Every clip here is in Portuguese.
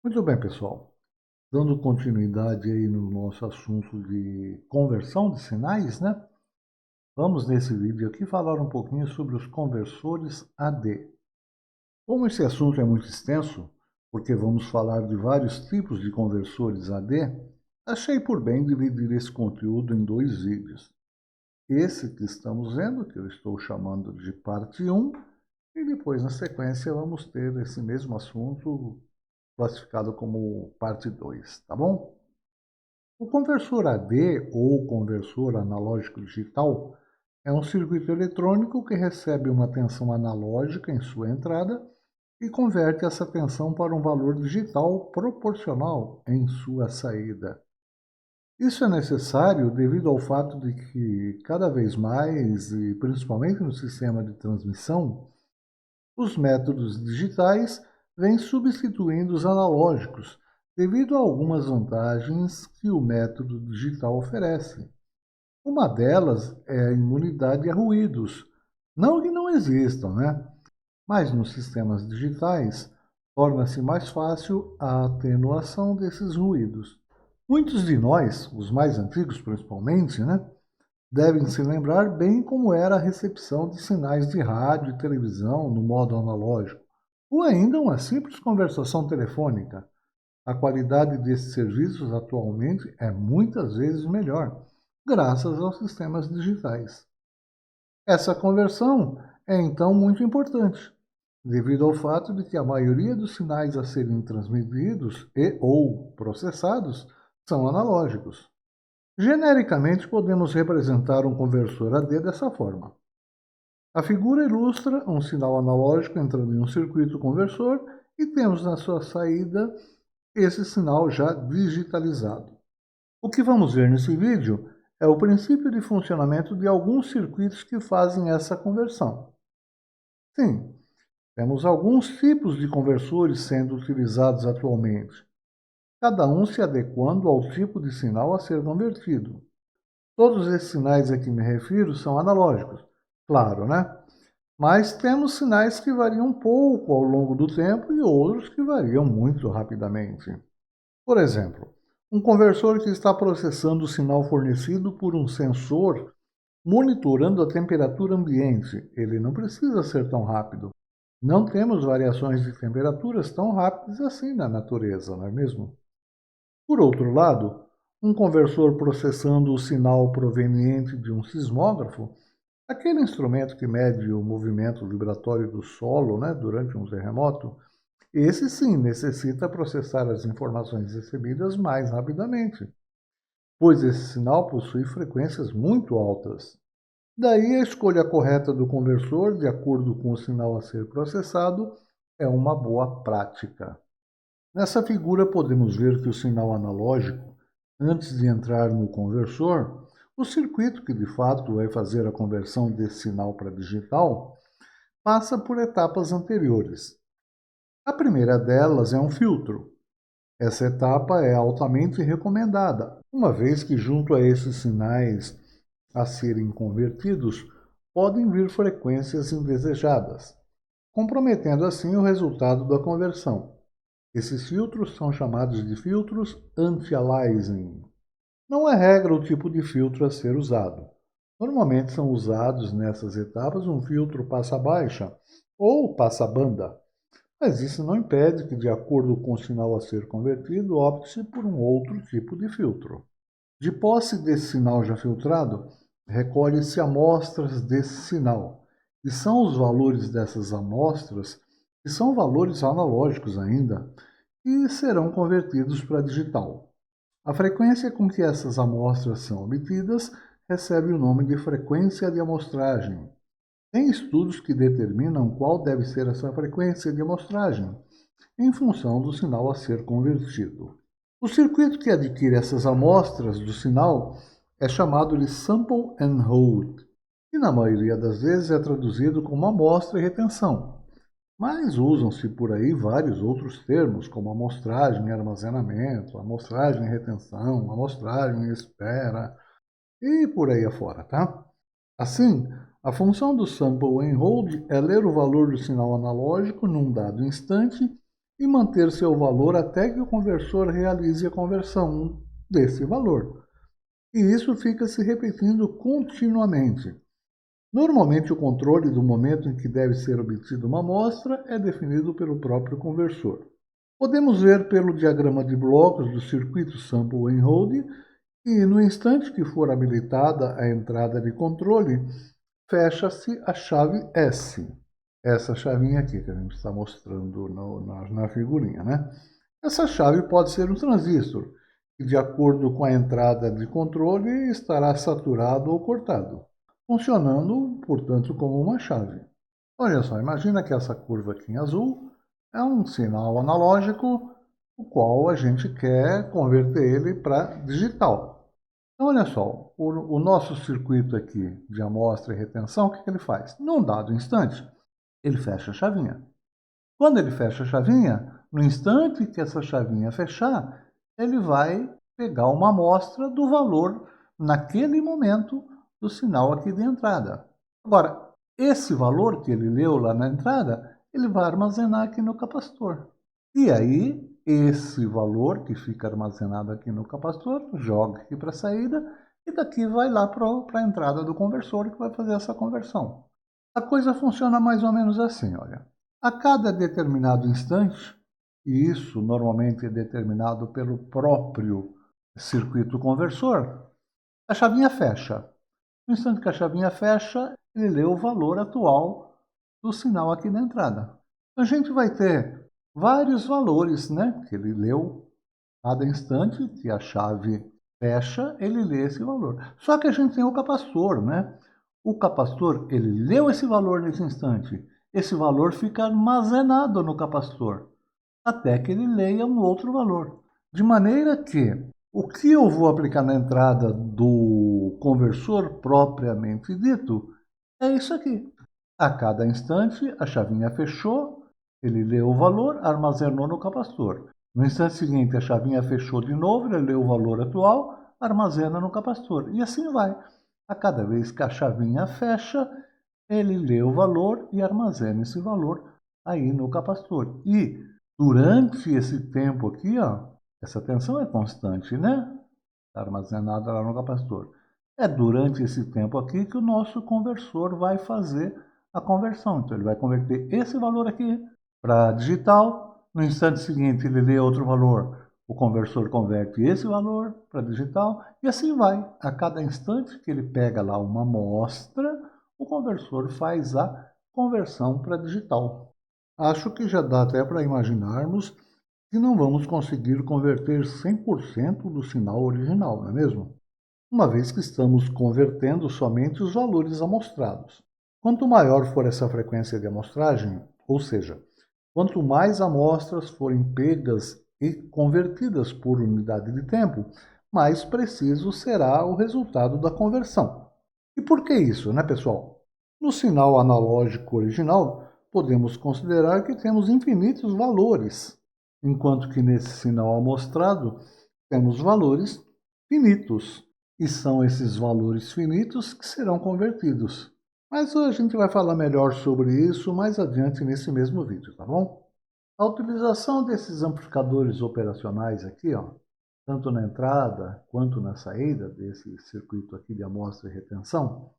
Muito bem, pessoal. Dando continuidade aí no nosso assunto de conversão de sinais, né? Vamos nesse vídeo aqui falar um pouquinho sobre os conversores AD. Como esse assunto é muito extenso, porque vamos falar de vários tipos de conversores AD, achei por bem dividir esse conteúdo em dois vídeos. Esse que estamos vendo, que eu estou chamando de parte 1, e depois, na sequência, vamos ter esse mesmo assunto classificado como parte 2, tá bom? O conversor AD, ou conversor analógico digital, é um circuito eletrônico que recebe uma tensão analógica em sua entrada e converte essa tensão para um valor digital proporcional em sua saída. Isso é necessário devido ao fato de que, cada vez mais, e principalmente no sistema de transmissão, os métodos digitais vêm substituindo os analógicos, devido a algumas vantagens que o método digital oferece. Uma delas é a imunidade a ruídos. Não que não existam, né? Mas nos sistemas digitais torna-se mais fácil a atenuação desses ruídos. Muitos de nós, os mais antigos principalmente, né, devem se lembrar bem como era a recepção de sinais de rádio e televisão no modo analógico, ou ainda uma simples conversação telefônica. A qualidade desses serviços atualmente é muitas vezes melhor, graças aos sistemas digitais. Essa conversão é então muito importante, devido ao fato de que a maioria dos sinais a serem transmitidos e ou processados são analógicos. Genericamente, podemos representar um conversor AD dessa forma. A figura ilustra um sinal analógico entrando em um circuito conversor e temos na sua saída esse sinal já digitalizado. O que vamos ver nesse vídeo é o princípio de funcionamento de alguns circuitos que fazem essa conversão. Sim, temos alguns tipos de conversores sendo utilizados atualmente, cada um se adequando ao tipo de sinal a ser convertido. Todos esses sinais a que me refiro são analógicos, claro, né? Mas temos sinais que variam um pouco ao longo do tempo e outros que variam muito rapidamente. Por exemplo, um conversor que está processando o sinal fornecido por um sensor monitorando a temperatura ambiente. Ele não precisa ser tão rápido. Não temos variações de temperaturas tão rápidas assim na natureza, não é mesmo? Por outro lado, um conversor processando o sinal proveniente de um sismógrafo, aquele instrumento que mede o movimento vibratório do solo, né, durante um terremoto, esse sim necessita processar as informações recebidas mais rapidamente, pois esse sinal possui frequências muito altas. Daí a escolha correta do conversor, de acordo com o sinal a ser processado, é uma boa prática. Nessa figura podemos ver que o sinal analógico, antes de entrar no conversor, o circuito que de fato vai fazer a conversão desse sinal para digital, passa por etapas anteriores. A primeira delas é um filtro. Essa etapa é altamente recomendada, uma vez que junto a esses sinais a serem convertidos, podem vir frequências indesejadas, comprometendo assim o resultado da conversão. Esses filtros são chamados de filtros anti-aliasing. Não é regra o tipo de filtro a ser usado. Normalmente são usados nessas etapas um filtro passa-baixa ou passa-banda, mas isso não impede que, de acordo com o sinal a ser convertido, opte-se por um outro tipo de filtro. De posse desse sinal já filtrado, recolhe-se amostras desse sinal, e são os valores dessas amostras, que são valores analógicos ainda, e serão convertidos para digital. A frequência com que essas amostras são obtidas recebe o nome de frequência de amostragem. Tem estudos que determinam qual deve ser essa frequência de amostragem, em função do sinal a ser convertido. O circuito que adquire essas amostras do sinal é chamado de sample and hold, e na maioria das vezes é traduzido como amostra e retenção. Mas usam-se por aí vários outros termos, como amostragem e armazenamento, amostragem e retenção, amostragem e espera, e por aí afora, tá? Assim, a função do sample and hold é ler o valor do sinal analógico num dado instante e manter seu valor até que o conversor realize a conversão desse valor. E isso fica se repetindo continuamente. Normalmente, o controle do momento em que deve ser obtida uma amostra é definido pelo próprio conversor. Podemos ver pelo diagrama de blocos do circuito Sample and Hold que, no instante que for habilitada a entrada de controle, fecha-se a chave S. Essa chavinha aqui que a gente está mostrando na figurinha, né? Essa chave pode ser um transistor, que, de acordo com a entrada de controle, estará saturado ou cortado, funcionando, portanto, como uma chave. Olha só, imagina que essa curva aqui em azul é um sinal analógico, o qual a gente quer converter ele para digital. Então, olha só, o nosso circuito aqui de amostra e retenção, o que ele faz? Num dado instante, ele fecha a chavinha. Quando ele fecha a chavinha, no instante que essa chavinha fechar, ele vai pegar uma amostra do valor naquele momento do sinal aqui de entrada. Agora, esse valor que ele leu lá na entrada, ele vai armazenar aqui no capacitor. E aí, esse valor que fica armazenado aqui no capacitor, joga aqui para a saída e daqui vai lá para a entrada do conversor que vai fazer essa conversão. A coisa funciona mais ou menos assim, olha. A cada determinado instante, e isso normalmente é determinado pelo próprio circuito conversor, a chavinha fecha. No instante que a chavinha fecha, ele lê o valor atual do sinal aqui na entrada. A gente vai ter vários valores, né, que ele leu. Cada instante que a chave fecha, ele lê esse valor. Só que a gente tem o capacitor, né? O capacitor, ele leu esse valor nesse instante. Esse valor fica armazenado no capacitor, até que ele leia um outro valor. De maneira que o que eu vou aplicar na entrada do conversor propriamente dito é isso aqui. A cada instante, a chavinha fechou, ele leu o valor, armazenou no capacitor. No instante seguinte, a chavinha fechou de novo, ele leu o valor atual, armazena no capacitor. E assim vai. A cada vez que a chavinha fecha, ele lê o valor e armazena esse valor aí no capacitor. E durante esse tempo aqui, ó, essa tensão é constante, né? Está armazenada lá no capacitor. É durante esse tempo aqui que o nosso conversor vai fazer a conversão. Então, ele vai converter esse valor aqui para digital. No instante seguinte, ele lê outro valor. O conversor converte esse valor para digital. E assim vai. A cada instante que ele pega lá uma amostra, o conversor faz a conversão para digital. Acho que já dá até para imaginarmos que não vamos conseguir converter 100% do sinal original, não é mesmo? Uma vez que estamos convertendo somente os valores amostrados. Quanto maior for essa frequência de amostragem, ou seja, quanto mais amostras forem pegas e convertidas por unidade de tempo, mais preciso será o resultado da conversão. E por que isso, né, pessoal? No sinal analógico original, podemos considerar que temos infinitos valores, enquanto que nesse sinal amostrado temos valores finitos. E são esses valores finitos que serão convertidos. Mas a gente vai falar melhor sobre isso mais adiante nesse mesmo vídeo, tá bom? A utilização desses amplificadores operacionais aqui, ó, tanto na entrada quanto na saída desse circuito aqui de amostra e retenção,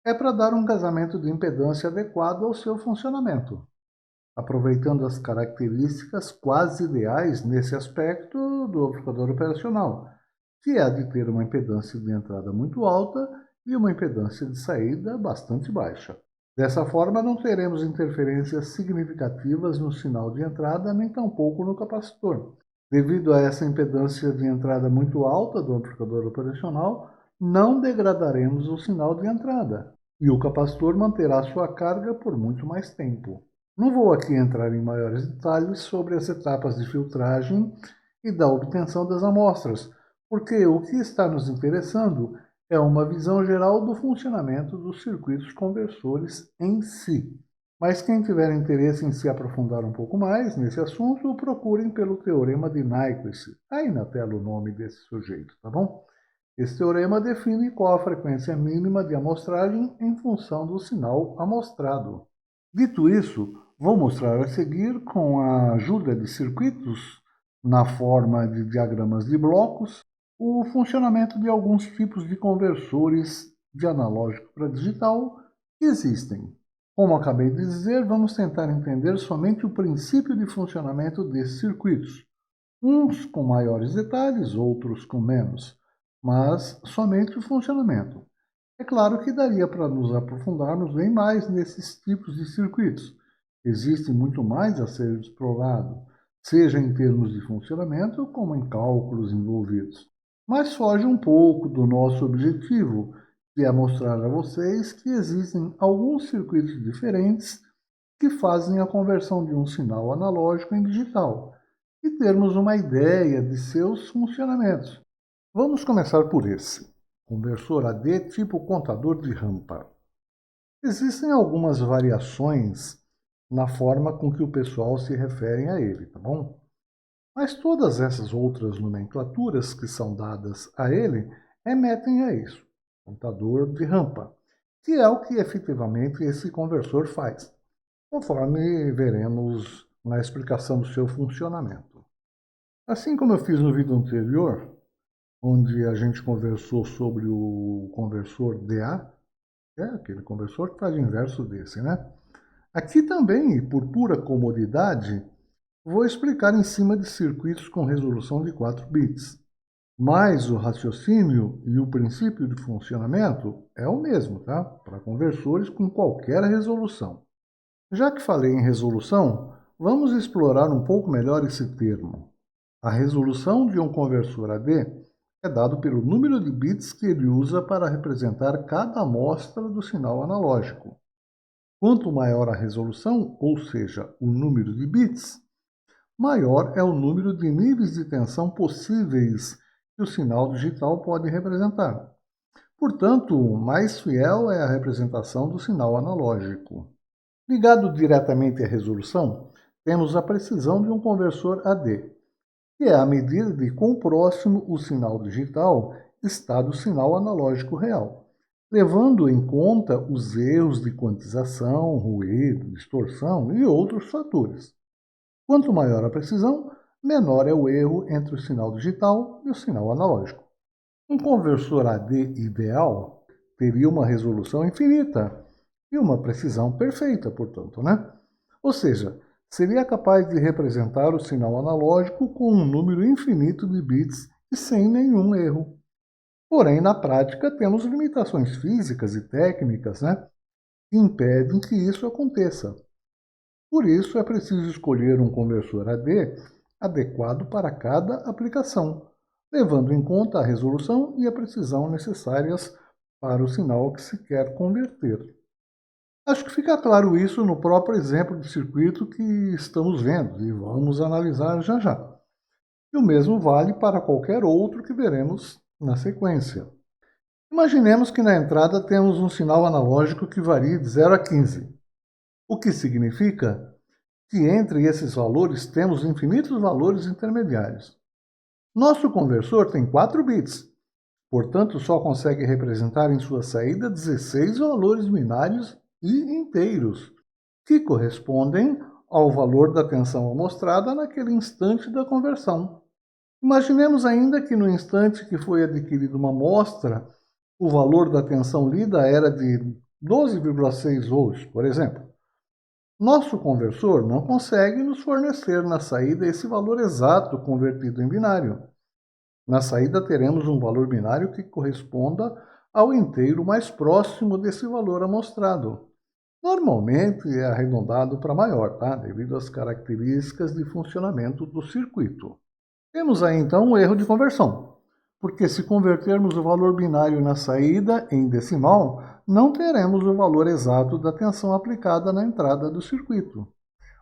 é para dar um casamento de impedância adequado ao seu funcionamento, aproveitando as características quase ideais nesse aspecto do amplificador operacional, que é a de ter uma impedância de entrada muito alta e uma impedância de saída bastante baixa. Dessa forma, não teremos interferências significativas no sinal de entrada, nem tampouco no capacitor. Devido a essa impedância de entrada muito alta do amplificador operacional, não degradaremos o sinal de entrada, e o capacitor manterá sua carga por muito mais tempo. Não vou aqui entrar em maiores detalhes sobre as etapas de filtragem e da obtenção das amostras, porque o que está nos interessando é uma visão geral do funcionamento dos circuitos conversores em si. Mas quem tiver interesse em se aprofundar um pouco mais nesse assunto, procurem pelo Teorema de Nyquist. Aí na tela o nome desse sujeito, tá bom? Esse teorema define qual a frequência mínima de amostragem em função do sinal amostrado. Dito isso, Vou mostrar a seguir, com a ajuda de circuitos na forma de diagramas de blocos, o funcionamento de alguns tipos de conversores de analógico para digital que existem. Como acabei de dizer, vamos tentar entender somente o princípio de funcionamento desses circuitos, uns com maiores detalhes, outros com menos, mas somente o funcionamento. É claro que daria para nos aprofundarmos bem mais nesses tipos de circuitos. Existe muito mais a ser explorado, seja em termos de funcionamento como em cálculos envolvidos. Mas foge um pouco do nosso objetivo, que é mostrar a vocês que existem alguns circuitos diferentes que fazem a conversão de um sinal analógico em digital e termos uma ideia de seus funcionamentos. Vamos começar por esse. Conversor AD tipo contador de rampa. Existem algumas variações na forma com que o pessoal se refere a ele, tá bom? Mas todas essas outras nomenclaturas que são dadas a ele remetem a isso, contador de rampa, que é o que efetivamente esse conversor faz, conforme veremos na explicação do seu funcionamento. Assim como eu fiz no vídeo anterior, onde a gente conversou sobre o conversor DA, que é aquele conversor que faz o inverso desse, né? Aqui também, e por pura comodidade, vou explicar em cima de circuitos com resolução de 4 bits. Mas o raciocínio e o princípio de funcionamento é o mesmo, tá? Para conversores com qualquer resolução. Já que falei em resolução, vamos explorar um pouco melhor esse termo. A resolução de um conversor AD é dado pelo número de bits que ele usa para representar cada amostra do sinal analógico. Quanto maior a resolução, ou seja, o número de bits, maior é o número de níveis de tensão possíveis que o sinal digital pode representar. Portanto, mais fiel é a representação do sinal analógico. Ligado diretamente à resolução, temos a precisão de um conversor AD, que é a medida de quão próximo o sinal digital está do sinal analógico real, levando em conta os erros de quantização, ruído, distorção e outros fatores. Quanto maior a precisão, menor é o erro entre o sinal digital e o sinal analógico. Um conversor AD ideal teria uma resolução infinita e uma precisão perfeita, portanto, né? Ou seja, seria capaz de representar o sinal analógico com um número infinito de bits e sem nenhum erro. Porém, na prática, temos limitações físicas e técnicas, né, que impedem que isso aconteça. Por isso, é preciso escolher um conversor AD adequado para cada aplicação, levando em conta a resolução e a precisão necessárias para o sinal que se quer converter. Acho que fica claro isso no próprio exemplo de circuito que estamos vendo e vamos analisar já já. E o mesmo vale para qualquer outro que veremos na sequência. Imaginemos que na entrada temos um sinal analógico que varia de 0 a 15, o que significa que entre esses valores temos infinitos valores intermediários. Nosso conversor tem 4 bits, portanto só consegue representar em sua saída 16 valores binários e inteiros, que correspondem ao valor da tensão amostrada naquele instante da conversão. Imaginemos ainda que no instante que foi adquirida uma amostra, o valor da tensão lida era de 12,6 volts, por exemplo. Nosso conversor não consegue nos fornecer na saída esse valor exato convertido em binário. Na saída teremos um valor binário que corresponda ao inteiro mais próximo desse valor amostrado. Normalmente é arredondado para maior, tá? Devido às características de funcionamento do circuito. Temos aí então um erro de conversão, porque se convertermos o valor binário na saída em decimal, não teremos o valor exato da tensão aplicada na entrada do circuito.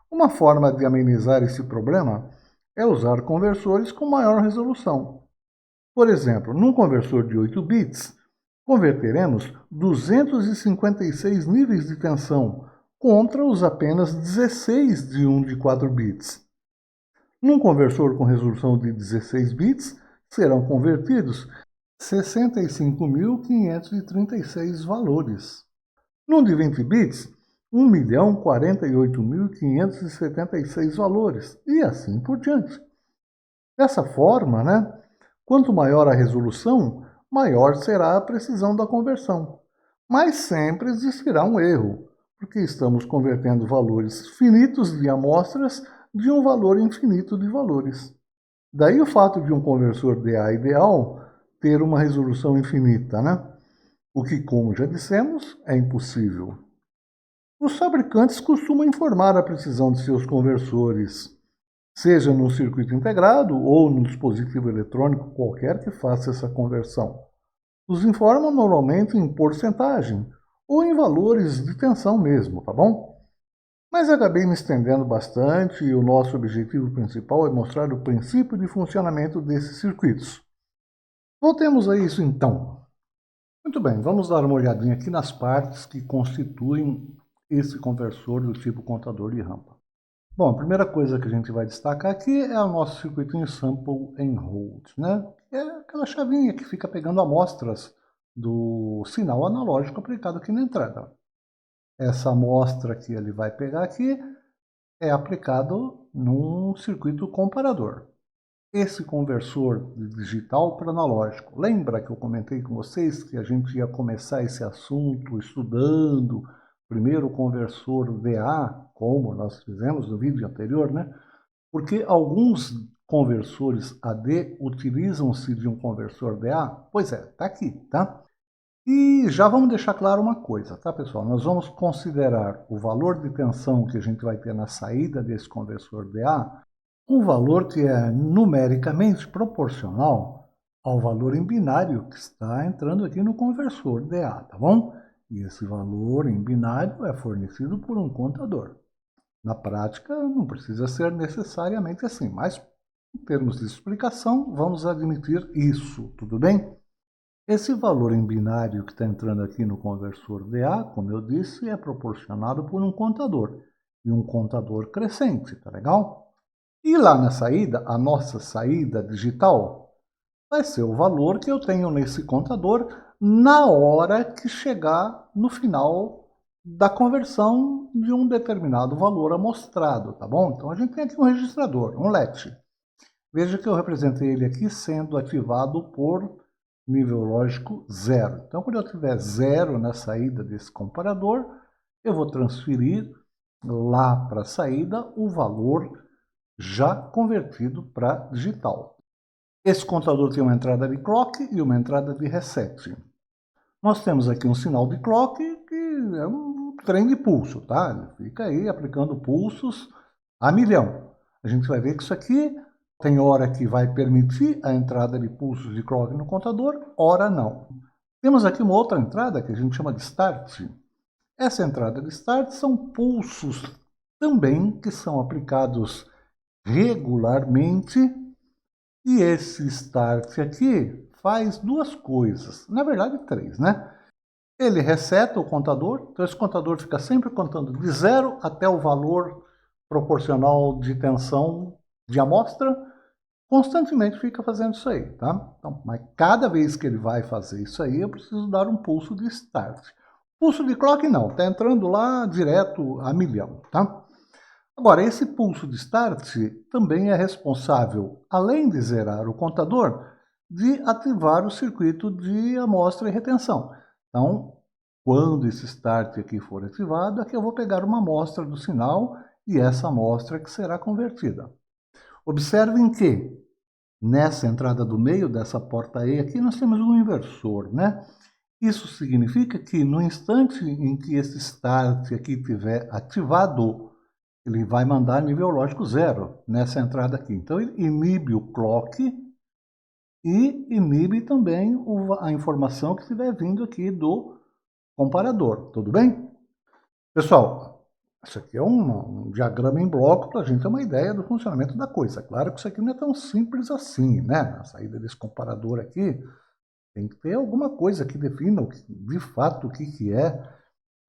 Uma forma de amenizar esse problema é usar conversores com maior resolução. Por exemplo, num conversor de 8 bits, converteremos 256 níveis de tensão contra os apenas 16 de um de 4 bits. Num conversor com resolução de 16 bits, serão convertidos 65.536 valores. Num de 20 bits, 1.048.576 valores, e assim por diante. Dessa forma, né, quanto maior a resolução, maior será a precisão da conversão. Mas sempre existirá um erro, porque estamos convertendo valores finitos de amostras de um valor infinito de valores. Daí o fato de um conversor DA ideal ter uma resolução infinita, né? O que, como já dissemos, é impossível. Os fabricantes costumam informar a precisão de seus conversores, seja num circuito integrado ou num dispositivo eletrônico qualquer que faça essa conversão. Os informam normalmente em porcentagem ou em valores de tensão mesmo, tá bom? Mas acabei me estendendo bastante e o nosso objetivo principal é mostrar o princípio de funcionamento desses circuitos. Voltemos a isso então. Muito bem, vamos dar uma olhadinha aqui nas partes que constituem esse conversor do tipo contador de rampa. Bom, a primeira coisa que a gente vai destacar aqui é o nosso circuitinho Sample and Hold, né? É aquela chavinha que fica pegando amostras do sinal analógico aplicado aqui na entrada. Essa amostra que ele vai pegar aqui é aplicado num circuito comparador. Esse conversor de digital para analógico. Lembra que eu comentei com vocês que a gente ia começar esse assunto estudando primeiro o conversor DA, como nós fizemos no vídeo anterior, né? Porque alguns conversores AD utilizam-se de um conversor DA? Pois é, tá aqui, tá? E já vamos deixar claro uma coisa, tá, pessoal? Nós vamos considerar o valor de tensão que a gente vai ter na saída desse conversor DA um valor que é numericamente proporcional ao valor em binário que está entrando aqui no conversor DA, tá bom? E esse valor em binário é fornecido por um contador. Na prática, não precisa ser necessariamente assim, mas em termos de explicação, vamos admitir isso, tudo bem? Esse valor em binário que está entrando aqui no conversor DA, como eu disse, é proporcionado por um contador, e um contador crescente, tá legal? E lá na saída, a nossa saída digital, vai ser o valor que eu tenho nesse contador na hora que chegar no final da conversão de um determinado valor amostrado, tá bom? Então a gente tem aqui um registrador, um LET. Veja que eu representei ele aqui sendo ativado por nível lógico 0. Então, quando eu tiver 0 na saída desse comparador, eu vou transferir lá para a saída o valor já convertido para digital. Esse contador tem uma entrada de clock e uma entrada de reset. Nós temos aqui um sinal de clock que é um trem de pulso, tá? Ele fica aí aplicando pulsos a milhão. A gente vai ver que isso aqui tem hora que vai permitir a entrada de pulsos de clock no contador, hora não. Temos aqui uma outra entrada que a gente chama de start. Essa entrada de start são pulsos também que são aplicados regularmente, e esse start aqui faz duas coisas, na verdade três, né? Ele reseta o contador, então esse contador fica sempre contando de 0 até o valor proporcional de tensão de amostra, constantemente fica fazendo isso aí, tá? Então, mas cada vez que ele vai fazer isso aí, eu preciso dar um pulso de start. Pulso de clock não, está entrando lá direto a milhão, tá? Agora, esse pulso de start também é responsável, além de zerar o contador, de ativar o circuito de amostra e retenção. Então, quando esse start aqui for ativado, aqui eu vou pegar uma amostra do sinal e essa amostra que será convertida. Observem que nessa entrada do meio dessa porta E aqui nós temos um inversor, né? Isso significa que no instante em que esse start aqui estiver ativado, ele vai mandar nível lógico 0 nessa entrada aqui. Então, ele inibe o clock e inibe também a informação que estiver vindo aqui do comparador. Tudo bem? Pessoal, isso aqui é um diagrama em bloco para a gente ter uma ideia do funcionamento da coisa. Claro que isso aqui não é tão simples assim, né? A saída desse comparador aqui tem que ter alguma coisa que defina de fato o que é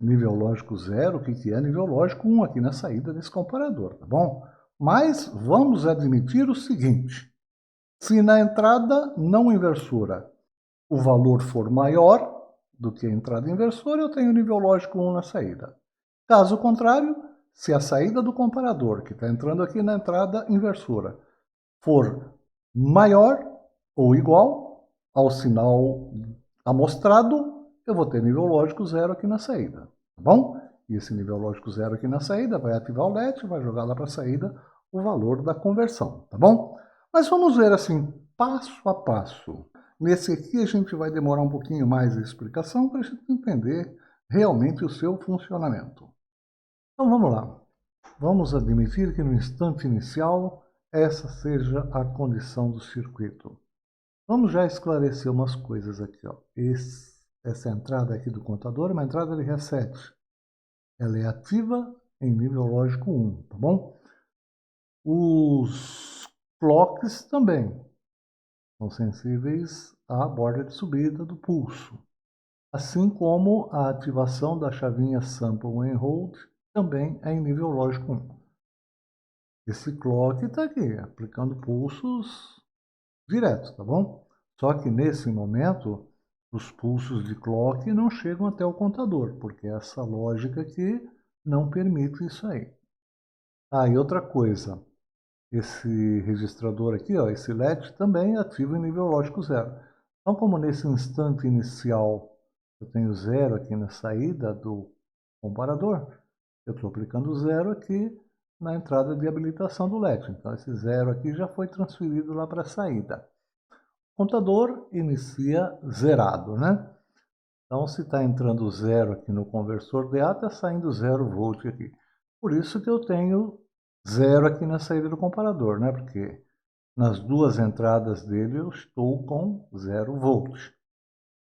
nível lógico 0, o que é nível lógico 1 aqui na saída desse comparador, tá bom? Mas vamos admitir o seguinte: se na entrada não inversora o valor for maior do que a entrada inversora, eu tenho nível lógico 1 na saída. Caso contrário, se a saída do comparador, que está entrando aqui na entrada inversora, for maior ou igual ao sinal amostrado, eu vou ter nível lógico zero aqui na saída, tá bom? E esse nível lógico zero aqui na saída vai ativar o LED, vai jogar lá para a saída o valor da conversão, tá bom? Mas vamos ver assim, passo a passo. Nesse aqui a gente vai demorar um pouquinho mais a explicação para a gente entender realmente o seu funcionamento. Então vamos lá. Vamos admitir que no instante inicial essa seja a condição do circuito. Vamos já esclarecer umas coisas aqui. Ó. Essa entrada aqui do contador é uma entrada de reset. Ela é ativa em nível lógico 1, tá bom? Os clocks também são sensíveis à borda de subida do pulso. Assim como a ativação da chavinha Sample and Hold também é em nível lógico 1. Esse clock está aqui, aplicando pulsos direto, tá bom? Só que nesse momento, os pulsos de clock não chegam até o contador, porque essa lógica aqui não permite isso aí. Ah, e outra coisa, esse registrador aqui, ó, esse LED também é ativo em nível lógico 0. Então, como nesse instante inicial eu tenho 0 aqui na saída do comparador, eu estou aplicando 0 aqui na entrada de habilitação do LED. Então, esse 0 aqui já foi transferido lá para a saída. O contador inicia zerado, né? Então, se está entrando 0 aqui no conversor DA, está saindo 0 volt aqui. Por isso que eu tenho 0 aqui na saída do comparador, né? Porque nas duas entradas dele eu estou com 0 volts.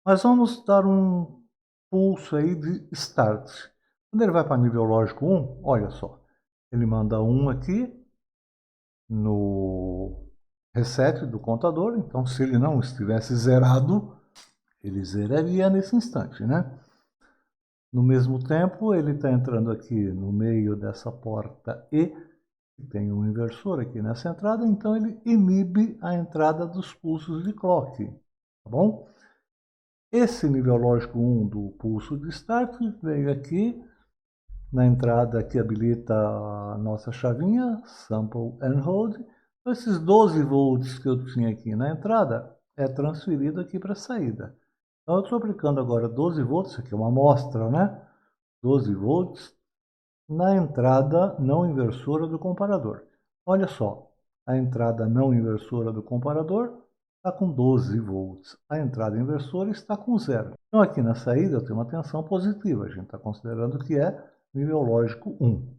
Mas vamos dar um pulso aí de start. Quando ele vai para nível lógico 1, olha só, ele manda 1 aqui no reset do contador, então se ele não estivesse zerado, ele zeraria nesse instante, né? No mesmo tempo, ele está entrando aqui no meio dessa porta E, que tem um inversor aqui nessa entrada, então ele inibe a entrada dos pulsos de clock, tá bom? Esse nível lógico 1 do pulso de start veio aqui na entrada que habilita a nossa chavinha, Sample and Hold. Então, esses 12 volts que eu tinha aqui na entrada é transferido aqui para a saída. Então, eu estou aplicando agora 12 volts, isso aqui é uma amostra, né? 12 volts na entrada não inversora do comparador. Olha só, a entrada não inversora do comparador está com 12 volts. A entrada inversora está com 0. Então, aqui na saída eu tenho uma tensão positiva. A gente está considerando que é nível lógico 1.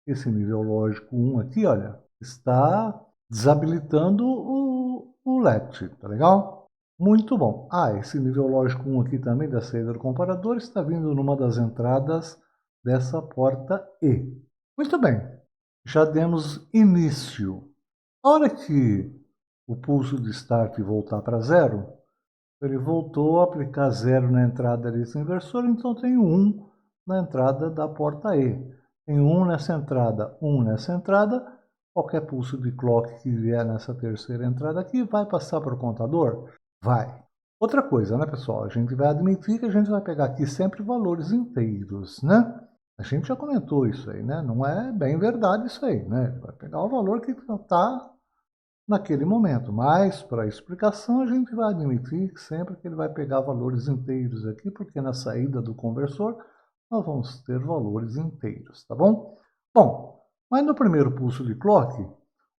Esse nível lógico 1 aqui, olha, está desabilitando o LED, tá legal? Muito bom. Ah, esse nível lógico 1 aqui também da saída do comparador está vindo numa das entradas dessa porta E. Muito bem, já demos início. A hora que o pulso de start voltar para 0, ele voltou a aplicar 0 na entrada desse inversor, então tem 1 na entrada da porta E. Tem 1 nessa entrada, 1 nessa entrada. Qualquer pulso de clock que vier nessa terceira entrada aqui vai passar para o contador? Vai. Outra coisa, né, pessoal? A gente vai admitir que a gente vai pegar aqui sempre valores inteiros, né? A gente já comentou isso aí, né? Não é bem verdade isso aí, né? Vai pegar o valor que está naquele momento. Mas, para a explicação, a gente vai admitir sempre que ele vai pegar valores inteiros aqui, porque na saída do conversor nós vamos ter valores inteiros, tá bom? Bom, mas no primeiro pulso de clock,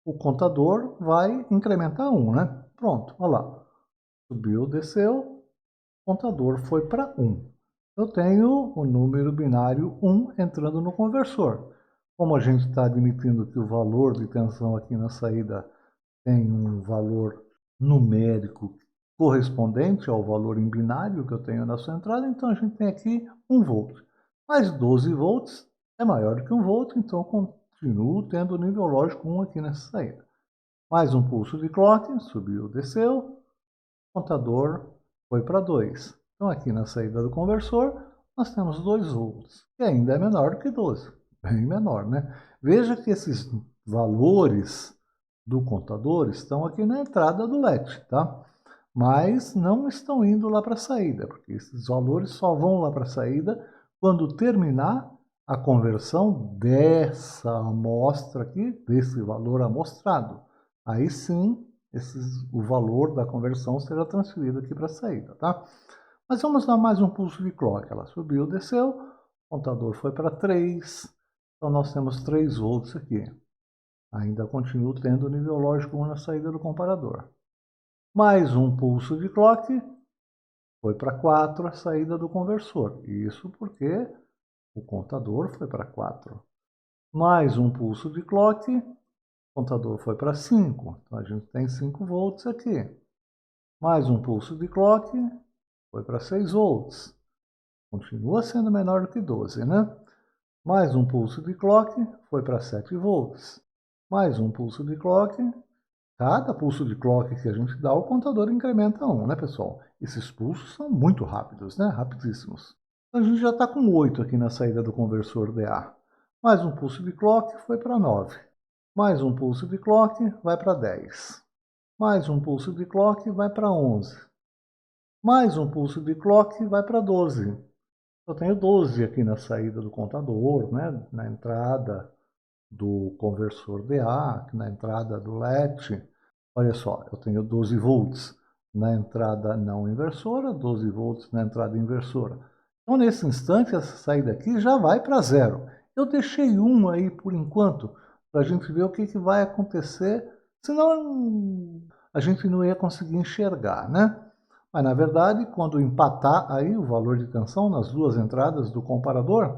o contador vai incrementar 1, né? Pronto, olha lá. Subiu, desceu, o contador foi para 1. Eu tenho o número binário 1 entrando no conversor. Como a gente está admitindo que o valor de tensão aqui na saída tem um valor numérico correspondente ao valor em binário que eu tenho na sua entrada, então a gente tem aqui 1 volt. Mas 12 volts é maior do que 1 volt, então eu continuo tendo o nível lógico 1 aqui nessa saída. Mais um pulso de clock, subiu, desceu, o contador foi para 2. Então aqui na saída do conversor nós temos 2 volts, que ainda é menor do que 12, bem menor, né? Veja que esses valores do contador estão aqui na entrada do LED, tá? Mas não estão indo lá para a saída, porque esses valores só vão lá para a saída quando terminar a conversão dessa amostra aqui, desse valor amostrado. Aí sim, o valor da conversão será transferido aqui para a saída, tá? Mas vamos dar mais um pulso de clock. Ela subiu, desceu, o contador foi para 3, então nós temos 3 volts aqui. Ainda continuo tendo o nível lógico 1 na saída do comparador. Mais um pulso de clock, foi para 4 a saída do conversor. Isso porque o contador foi para 4. Mais um pulso de clock, o contador foi para 5. Então a gente tem 5 volts aqui. Mais um pulso de clock, foi para 6 volts. Continua sendo menor do que 12, né? Mais um pulso de clock, foi para 7 volts. Mais um pulso de clock. Cada pulso de clock que a gente dá, o contador incrementa 1, né, pessoal? Esses pulsos são muito rápidos, né? Rapidíssimos. Então, a gente já está com 8 aqui na saída do conversor DA. Mais um pulso de clock, foi para 9. Mais um pulso de clock, vai para 10. Mais um pulso de clock, vai para 11. Mais um pulso de clock, vai para 12. Eu tenho 12 aqui na saída do contador, né? Na entrada do conversor DA, na entrada do LED. Olha só, eu tenho 12 volts na entrada não inversora, 12 volts na entrada inversora. Então, nesse instante, essa saída aqui já vai para 0. Eu deixei 1 aí por enquanto, para a gente ver o que vai acontecer, senão a gente não ia conseguir enxergar, né? Mas, na verdade, quando empatar aí o valor de tensão nas duas entradas do comparador,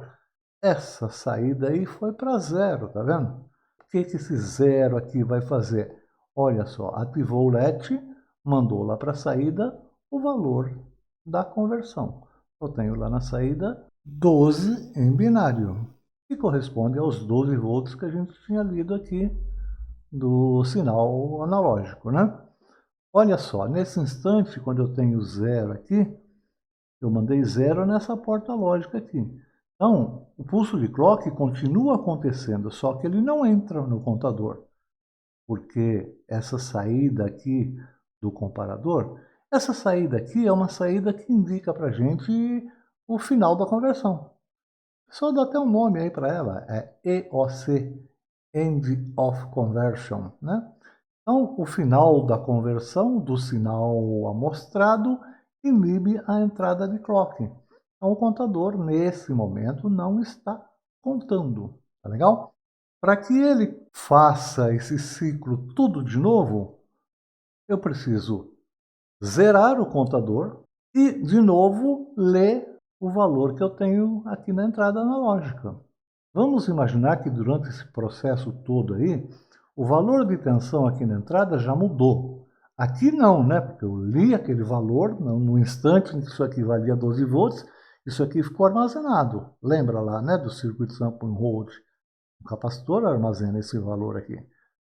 essa saída aí foi para 0, tá vendo? O que esse 0 aqui vai fazer? Olha só, ativou o LED, mandou lá para a saída o valor da conversão. Eu tenho lá na saída 12 em binário, que corresponde aos 12 volts que a gente tinha lido aqui do sinal analógico, né? Olha só, nesse instante, quando eu tenho 0 aqui, eu mandei 0 nessa porta lógica aqui. Então, o pulso de clock continua acontecendo, só que ele não entra no contador, porque essa saída aqui do comparador, essa saída aqui é uma saída que indica para a gente o final da conversão. Só dá até um nome aí para ela, é EOC, End of Conversion, né? Então, o final da conversão do sinal amostrado inibe a entrada de clock. Então, o contador, nesse momento, não está contando. Tá legal? Para que ele faça esse ciclo tudo de novo, eu preciso zerar o contador e, de novo, ler o valor que eu tenho aqui na entrada analógica. Vamos imaginar que durante esse processo todo aí, o valor de tensão aqui na entrada já mudou. Aqui não, né? Porque eu li aquele valor no instante em que isso aqui valia 12 volts, isso aqui ficou armazenado. Lembra lá, né, do circuito sample and hold? O capacitor armazena esse valor aqui.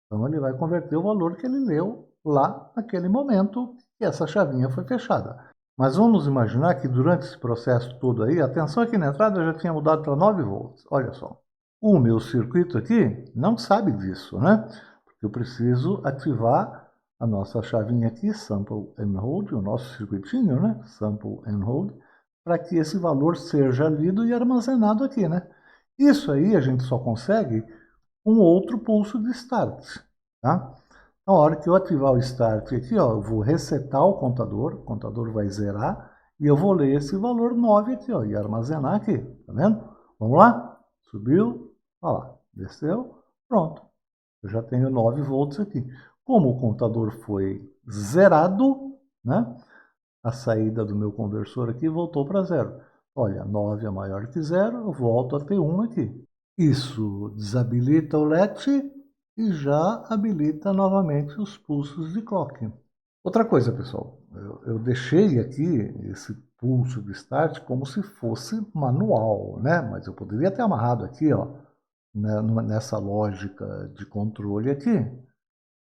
Então ele vai converter o valor que ele leu lá naquele momento que essa chavinha foi fechada. Mas vamos imaginar que durante esse processo todo aí, a tensão aqui na entrada já tinha mudado para 9 volts. Olha só. O meu circuito aqui não sabe disso, né? Porque eu preciso ativar a nossa chavinha aqui, Sample and Hold, o nosso circuitinho, né? Sample and Hold, para que esse valor seja lido e armazenado aqui, né? Isso aí a gente só consegue com outro pulso de Start, tá? Na hora que eu ativar o Start aqui, ó, eu vou resetar o contador vai zerar, e eu vou ler esse valor 9 aqui, ó, e armazenar aqui, tá vendo? Vamos lá? Subiu, ó lá, desceu, pronto. Eu já tenho 9 volts aqui. Como o contador foi zerado, né? A saída do meu conversor aqui voltou para 0. Olha, 9 é maior que 0, eu volto a ter 1 aqui. Isso desabilita o LED e já habilita novamente os pulsos de clock. Outra coisa, pessoal, eu deixei aqui esse pulso de start como se fosse manual, né? Mas eu poderia ter amarrado aqui, ó, né, nessa lógica de controle aqui,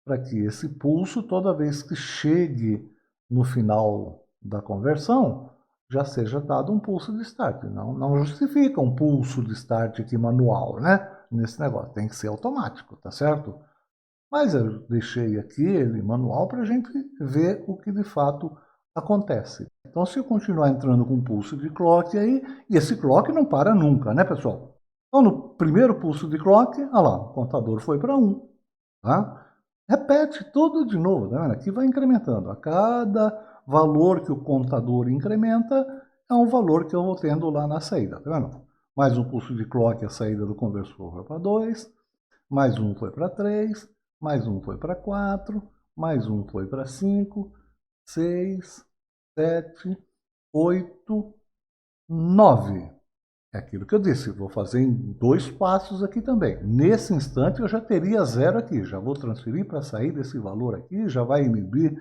para que esse pulso, toda vez que chegue no final da conversão, já seja dado um pulso de start. Não justifica um pulso de start aqui manual, né? Nesse negócio, tem que ser automático, tá certo? Mas eu deixei aqui ele manual para a gente ver o que de fato acontece. Então, se eu continuar entrando com pulso de clock aí, e esse clock não para nunca, né, pessoal? Então, no primeiro pulso de clock, olha lá, o contador foi para 1. Tá? Repete tudo de novo, tá vendo? Aqui vai incrementando. A cada valor que o contador incrementa, é um valor que eu vou tendo lá na saída, tá vendo? Mais um pulso de clock, a saída do conversor foi para 2, mais um foi para 3, mais um foi para 4, mais um foi para 5, 6, 7, 8, 9. É aquilo que eu disse, vou fazer em 2 passos aqui também. Nesse instante eu já teria 0 aqui, já vou transferir para sair desse valor aqui, já vai inibir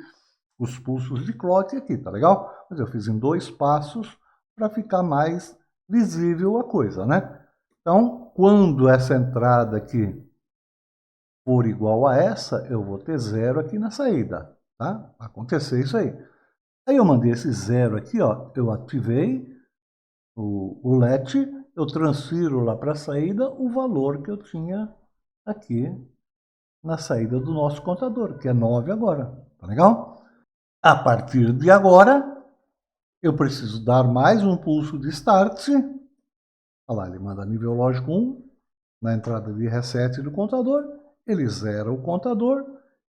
os pulsos de clock aqui, tá legal? Mas eu fiz em 2 passos para ficar mais visível a coisa, né? Então, quando essa entrada aqui for igual a essa, eu vou ter 0 aqui na saída, tá? Vai acontecer isso aí. Aí eu mandei esse 0 aqui, ó, eu ativei o LET, eu transfiro lá para a saída o valor que eu tinha aqui na saída do nosso contador, que é 9 agora, tá legal? A partir de agora, eu preciso dar mais um pulso de start. Olha lá, ele manda nível lógico 1, na entrada de reset do contador, ele zera o contador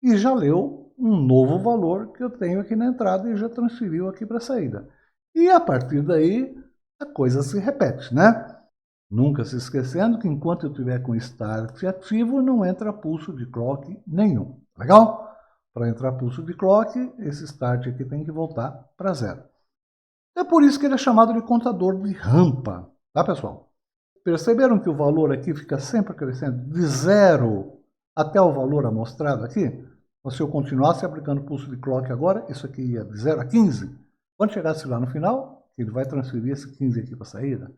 e já leu um novo valor que eu tenho aqui na entrada e já transferiu aqui para a saída. E a partir daí, a coisa se repete, né? Nunca se esquecendo que enquanto eu tiver com start ativo, não entra pulso de clock nenhum. Legal? Para entrar pulso de clock, esse start aqui tem que voltar para 0. É por isso que ele é chamado de contador de rampa, tá, pessoal? Perceberam que o valor aqui fica sempre crescendo de 0 até o valor amostrado aqui? Então, se eu continuasse aplicando pulso de clock agora, isso aqui ia de 0 a 15. Quando chegasse lá no final, ele vai transferir esse 15 aqui para a saída.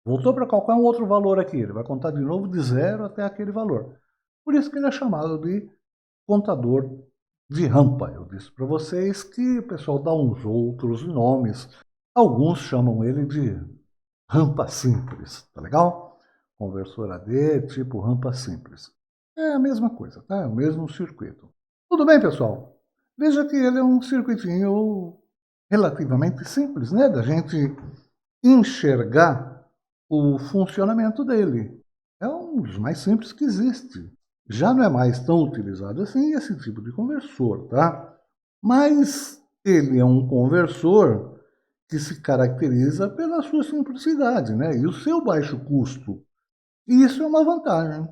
Voltou para qualquer um outro valor aqui, ele vai contar de novo de 0 até aquele valor. Por isso que ele é chamado de contador de rampa. Eu disse para vocês que o pessoal dá uns outros nomes. Alguns chamam ele de rampa simples, tá legal? Conversor AD tipo rampa simples. É a mesma coisa, tá? É o mesmo circuito. Tudo bem, pessoal? Veja que ele é um circuitinho relativamente simples, né? Da gente enxergar o funcionamento dele. É um dos mais simples que existe. Já não é mais tão utilizado assim esse tipo de conversor, tá? Mas ele é um conversor que se caracteriza pela sua simplicidade, né? E o seu baixo custo. E isso é uma vantagem.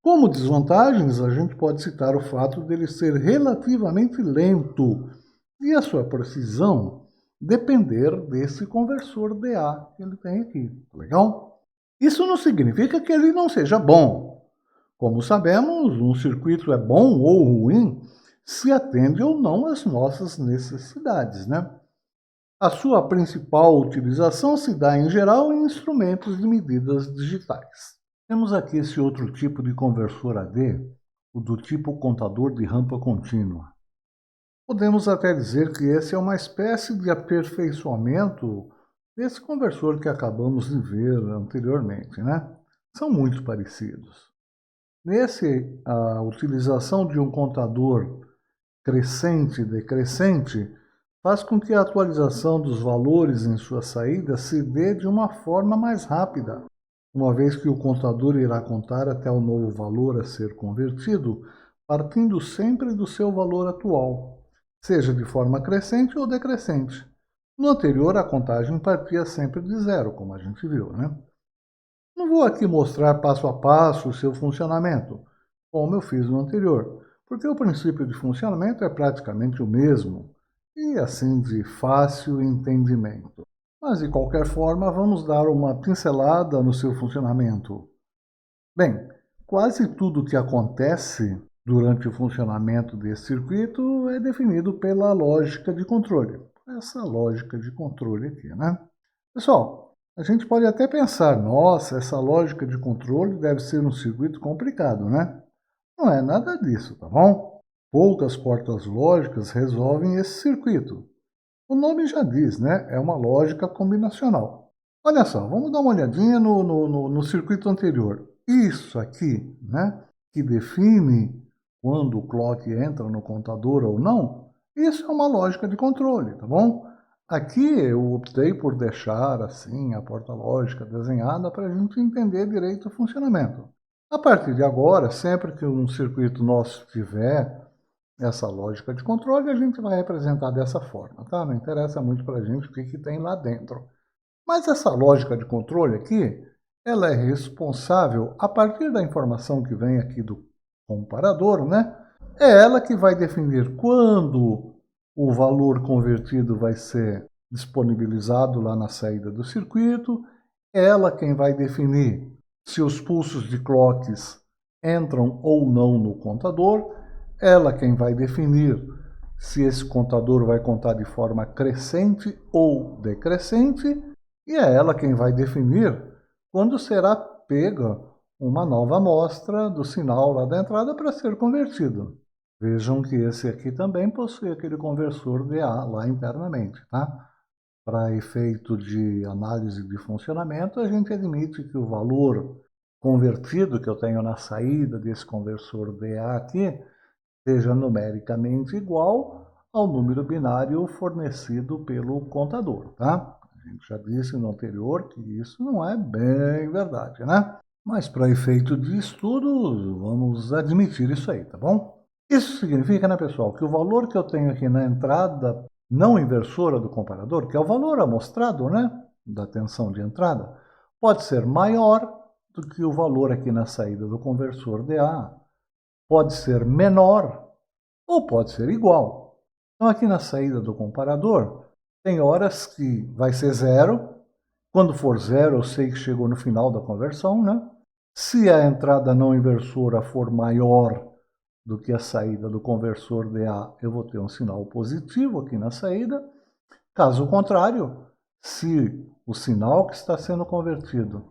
Como desvantagens, a gente pode citar o fato dele ser relativamente lento e a sua precisão depender desse conversor DA que ele tem aqui, legal? Isso não significa que ele não seja bom. Como sabemos, um circuito é bom ou ruim se atende ou não às nossas necessidades, né? A sua principal utilização se dá, em geral, em instrumentos de medidas digitais. Temos aqui esse outro tipo de conversor AD, o do tipo contador de rampa contínua. Podemos até dizer que esse é uma espécie de aperfeiçoamento desse conversor que acabamos de ver anteriormente, né? São muito parecidos. Nesse, a utilização de um contador crescente e decrescente faz com que a atualização dos valores em sua saída se dê de uma forma mais rápida, uma vez que o contador irá contar até o novo valor a ser convertido, partindo sempre do seu valor atual, seja de forma crescente ou decrescente. No anterior, a contagem partia sempre de 0, como a gente viu, né? Não vou aqui mostrar passo a passo o seu funcionamento, como eu fiz no anterior, porque o princípio de funcionamento é praticamente o mesmo, e assim de fácil entendimento. Mas, de qualquer forma, vamos dar uma pincelada no seu funcionamento. Bem, quase tudo o que acontece durante o funcionamento desse circuito é definido pela lógica de controle. Essa lógica de controle aqui, né? Pessoal, a gente pode até pensar, nossa, essa lógica de controle deve ser um circuito complicado, né? Não é nada disso, tá bom? Poucas portas lógicas resolvem esse circuito. O nome já diz, né? É uma lógica combinacional. Olha só, vamos dar uma olhadinha no circuito anterior. Isso aqui, né? Que define quando o clock entra no contador ou não, isso é uma lógica de controle, tá bom? Aqui eu optei por deixar assim a porta lógica desenhada para a gente entender direito o funcionamento. A partir de agora, sempre que um circuito nosso tiver essa lógica de controle, a gente vai representar dessa forma, tá? Não interessa muito para a gente o que tem lá dentro. Mas essa lógica de controle aqui, ela é responsável, a partir da informação que vem aqui do comparador, né? É ela que vai definir quando o valor convertido vai ser disponibilizado lá na saída do circuito, é ela quem vai definir se os pulsos de clocks entram ou não no contador, ela quem vai definir se esse contador vai contar de forma crescente ou decrescente, e é ela quem vai definir quando será pega uma nova amostra do sinal lá da entrada para ser convertido. Vejam que esse aqui também possui aquele conversor DA lá internamente, tá? Para efeito de análise de funcionamento, a gente admite que o valor convertido que eu tenho na saída desse conversor DA aqui seja numericamente igual ao número binário fornecido pelo contador, tá? A gente já disse no anterior que isso não é bem verdade, né? Mas para efeito de estudo, vamos admitir isso aí, tá bom? Isso significa, né, pessoal, que o valor que eu tenho aqui na entrada não inversora do comparador, que é o valor amostrado, né, da tensão de entrada, pode ser maior do que o valor aqui na saída do conversor DA. Pode ser menor ou pode ser igual. Então, aqui na saída do comparador, tem horas que vai ser zero. Quando for zero, eu sei que chegou no final da conversão, né? Se a entrada não inversora for maior do que a saída do conversor DA, eu vou ter um sinal positivo aqui na saída. Caso contrário, se o sinal que está sendo convertido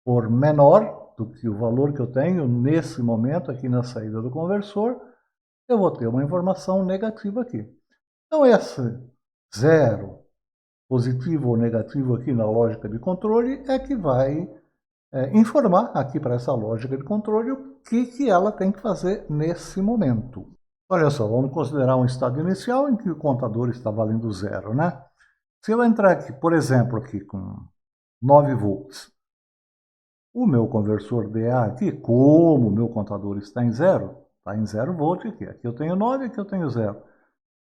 for menor do que o valor que eu tenho nesse momento aqui na saída do conversor, eu vou ter uma informação negativa aqui. Então, esse zero, positivo ou negativo aqui na lógica de controle, é que vai informar aqui para essa lógica de controle o que ela tem que fazer nesse momento. Olha só, vamos considerar um estado inicial em que o contador está valendo zero, né? Se eu entrar aqui, por exemplo, aqui com 9 volts, o meu conversor DA aqui, como o meu contador está em 0 volt aqui. Aqui eu tenho 9, aqui eu tenho 0.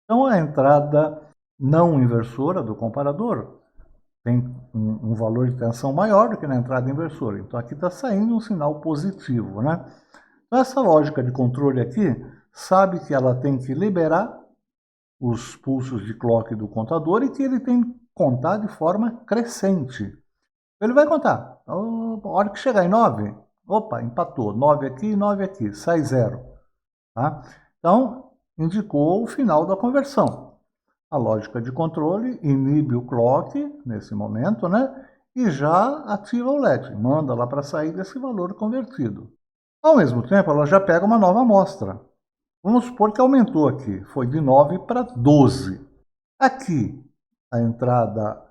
Então, a entrada não inversora do comparador tem um valor de tensão maior do que na entrada inversora. Então, aqui está saindo um sinal positivo, né? Então, essa lógica de controle aqui sabe que ela tem que liberar os pulsos de clock do contador e que ele tem que contar de forma crescente. Ele vai contar. A hora que chegar em 9, opa, empatou. 9 aqui, 9 aqui, sai 0. Tá? Então, indicou o final da conversão. A lógica de controle inibe o clock nesse momento, né? E já ativa o LED, manda lá para a saída esse valor convertido. Ao mesmo tempo, ela já pega uma nova amostra. Vamos supor que aumentou aqui, foi de 9 para 12. Aqui, a entrada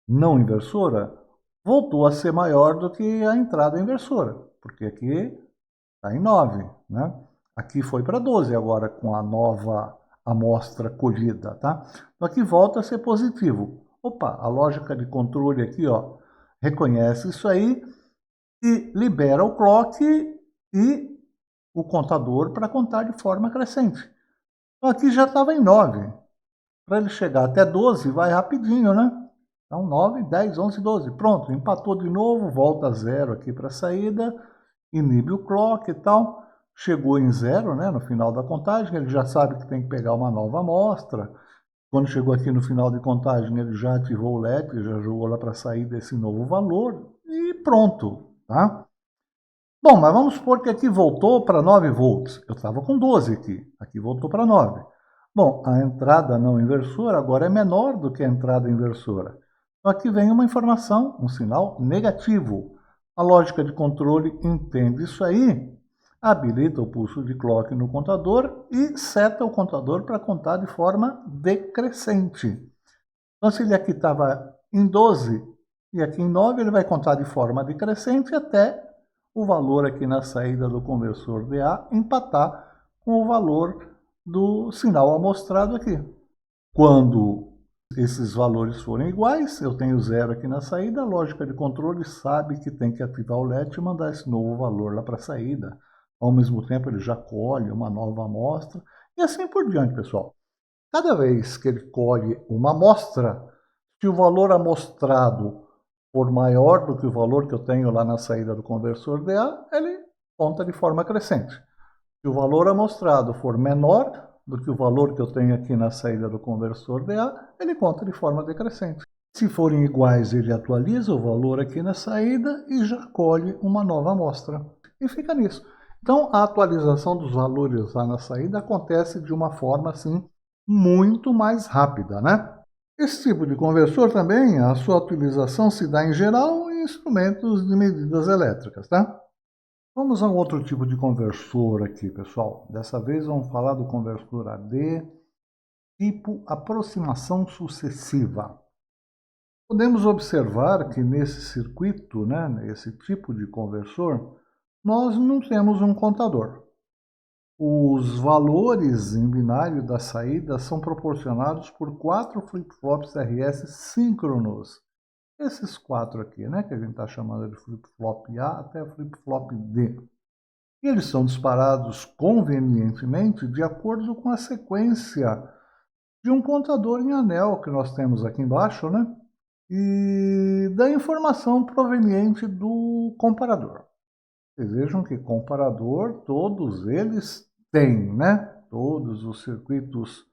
não inversora voltou a ser maior do que a entrada inversora, porque aqui está em 9, né? Aqui foi para 12 agora com a nova amostra colhida, tá? Então aqui volta a ser positivo. Opa, a lógica de controle aqui, ó, reconhece isso aí e libera o clock e o contador para contar de forma crescente. Então aqui já estava em 9. Para ele chegar até 12 vai rapidinho, né? Então 9, 10, 11, 12. Pronto, empatou de novo, volta a 0 aqui para a saída, inibe o clock e tal. Chegou em 0, né, no final da contagem, ele já sabe que tem que pegar uma nova amostra. Quando chegou aqui no final de contagem, ele já ativou o LED, já jogou lá para sair desse novo valor e pronto, tá? Bom, mas vamos supor que aqui voltou para 9 volts. Eu estava com 12 aqui voltou para 9. Bom, a entrada não inversora agora é menor do que a entrada inversora. Então aqui vem uma informação, um sinal negativo. A lógica de controle entende isso aí, habilita o pulso de clock no contador e seta o contador para contar de forma decrescente. Então, se ele aqui estava em 12 e aqui em 9, ele vai contar de forma decrescente até o valor aqui na saída do conversor DA empatar com o valor do sinal amostrado aqui. Quando esses valores forem iguais, eu tenho 0 aqui na saída, a lógica de controle sabe que tem que ativar o LED e mandar esse novo valor lá para a saída. Ao mesmo tempo, ele já colhe uma nova amostra, e assim por diante, pessoal. Cada vez que ele colhe uma amostra, se o valor amostrado for maior do que o valor que eu tenho lá na saída do conversor DA, ele conta de forma crescente. Se o valor amostrado for menor do que o valor que eu tenho aqui na saída do conversor DA, ele conta de forma decrescente. Se forem iguais, ele atualiza o valor aqui na saída e já colhe uma nova amostra. E fica nisso. Então, a atualização dos valores lá na saída acontece de uma forma assim muito mais rápida, né? Esse tipo de conversor também, a sua utilização se dá em geral em instrumentos de medidas elétricas, tá? Vamos a um outro tipo de conversor aqui, pessoal. Dessa vez vamos falar do conversor AD, tipo aproximação sucessiva. Podemos observar que nesse circuito, né, nesse tipo de conversor, nós não temos um contador. Os valores em binário da saída são proporcionados por 4 flip-flops RS síncronos. Esses 4 aqui, né, que a gente está chamando de flip-flop A até flip-flop D. E eles são disparados convenientemente de acordo com a sequência de um contador em anel que nós temos aqui embaixo, né? E da informação proveniente do comparador. Vocês vejam que comparador, todos eles têm, né? Todos os circuitos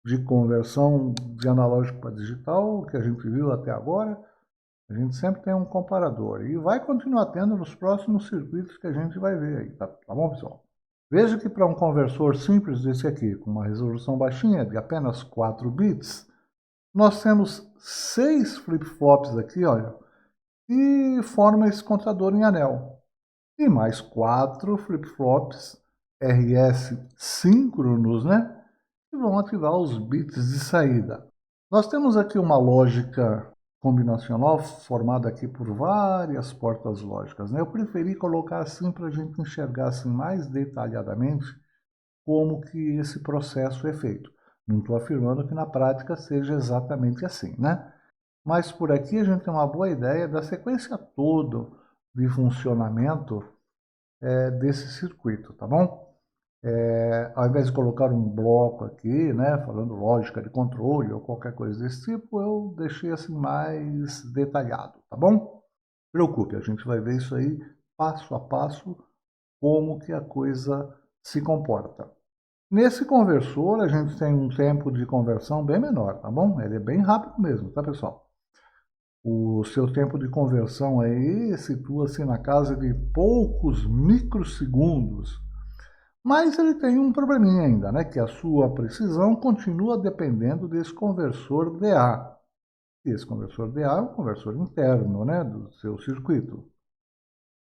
de conversão de analógico para digital que a gente viu até agora, a gente sempre tem um comparador. E vai continuar tendo nos próximos circuitos que a gente vai ver aí, tá bom, pessoal? Veja que para um conversor simples desse aqui, com uma resolução baixinha de apenas 4 bits, nós temos 6 flip-flops aqui, olha, e forma esse contador em anel. E mais 4 flip-flops RS síncronos, né? Que vão ativar os bits de saída. Nós temos aqui uma lógica combinacional formada aqui por várias portas lógicas, né? Eu preferi colocar assim para a gente enxergar assim, mais detalhadamente como que esse processo é feito. Não estou afirmando que na prática seja exatamente assim, né? Mas por aqui a gente tem uma boa ideia da sequência toda de funcionamento desse circuito, tá bom? Ao invés de colocar um bloco aqui, né, falando lógica de controle ou qualquer coisa desse tipo, eu deixei assim mais detalhado, tá bom? Não se preocupe, a gente vai ver isso aí passo a passo, como que a coisa se comporta. Nesse conversor, a gente tem um tempo de conversão bem menor, tá bom? Ele é bem rápido mesmo, tá, pessoal? O seu tempo de conversão aí situa-se na casa de poucos microsegundos. Mas ele tem um probleminha ainda, né? Que a sua precisão continua dependendo desse conversor DA. E esse conversor DA é um conversor interno, né? Do seu circuito.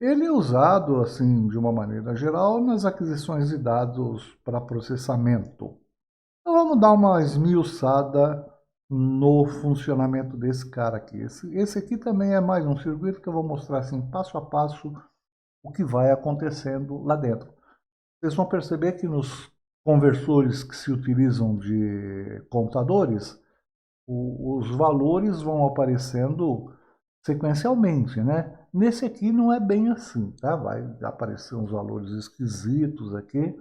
Ele é usado, assim, de uma maneira geral, nas aquisições de dados para processamento. Então vamos dar uma esmiuçada no funcionamento desse cara aqui. Esse aqui também é mais um circuito que eu vou mostrar assim, passo a passo, o que vai acontecendo lá dentro. Vocês vão perceber que nos conversores que se utilizam de computadores, os valores vão aparecendo sequencialmente, né? Nesse aqui não é bem assim, tá? Vai aparecer uns valores esquisitos aqui,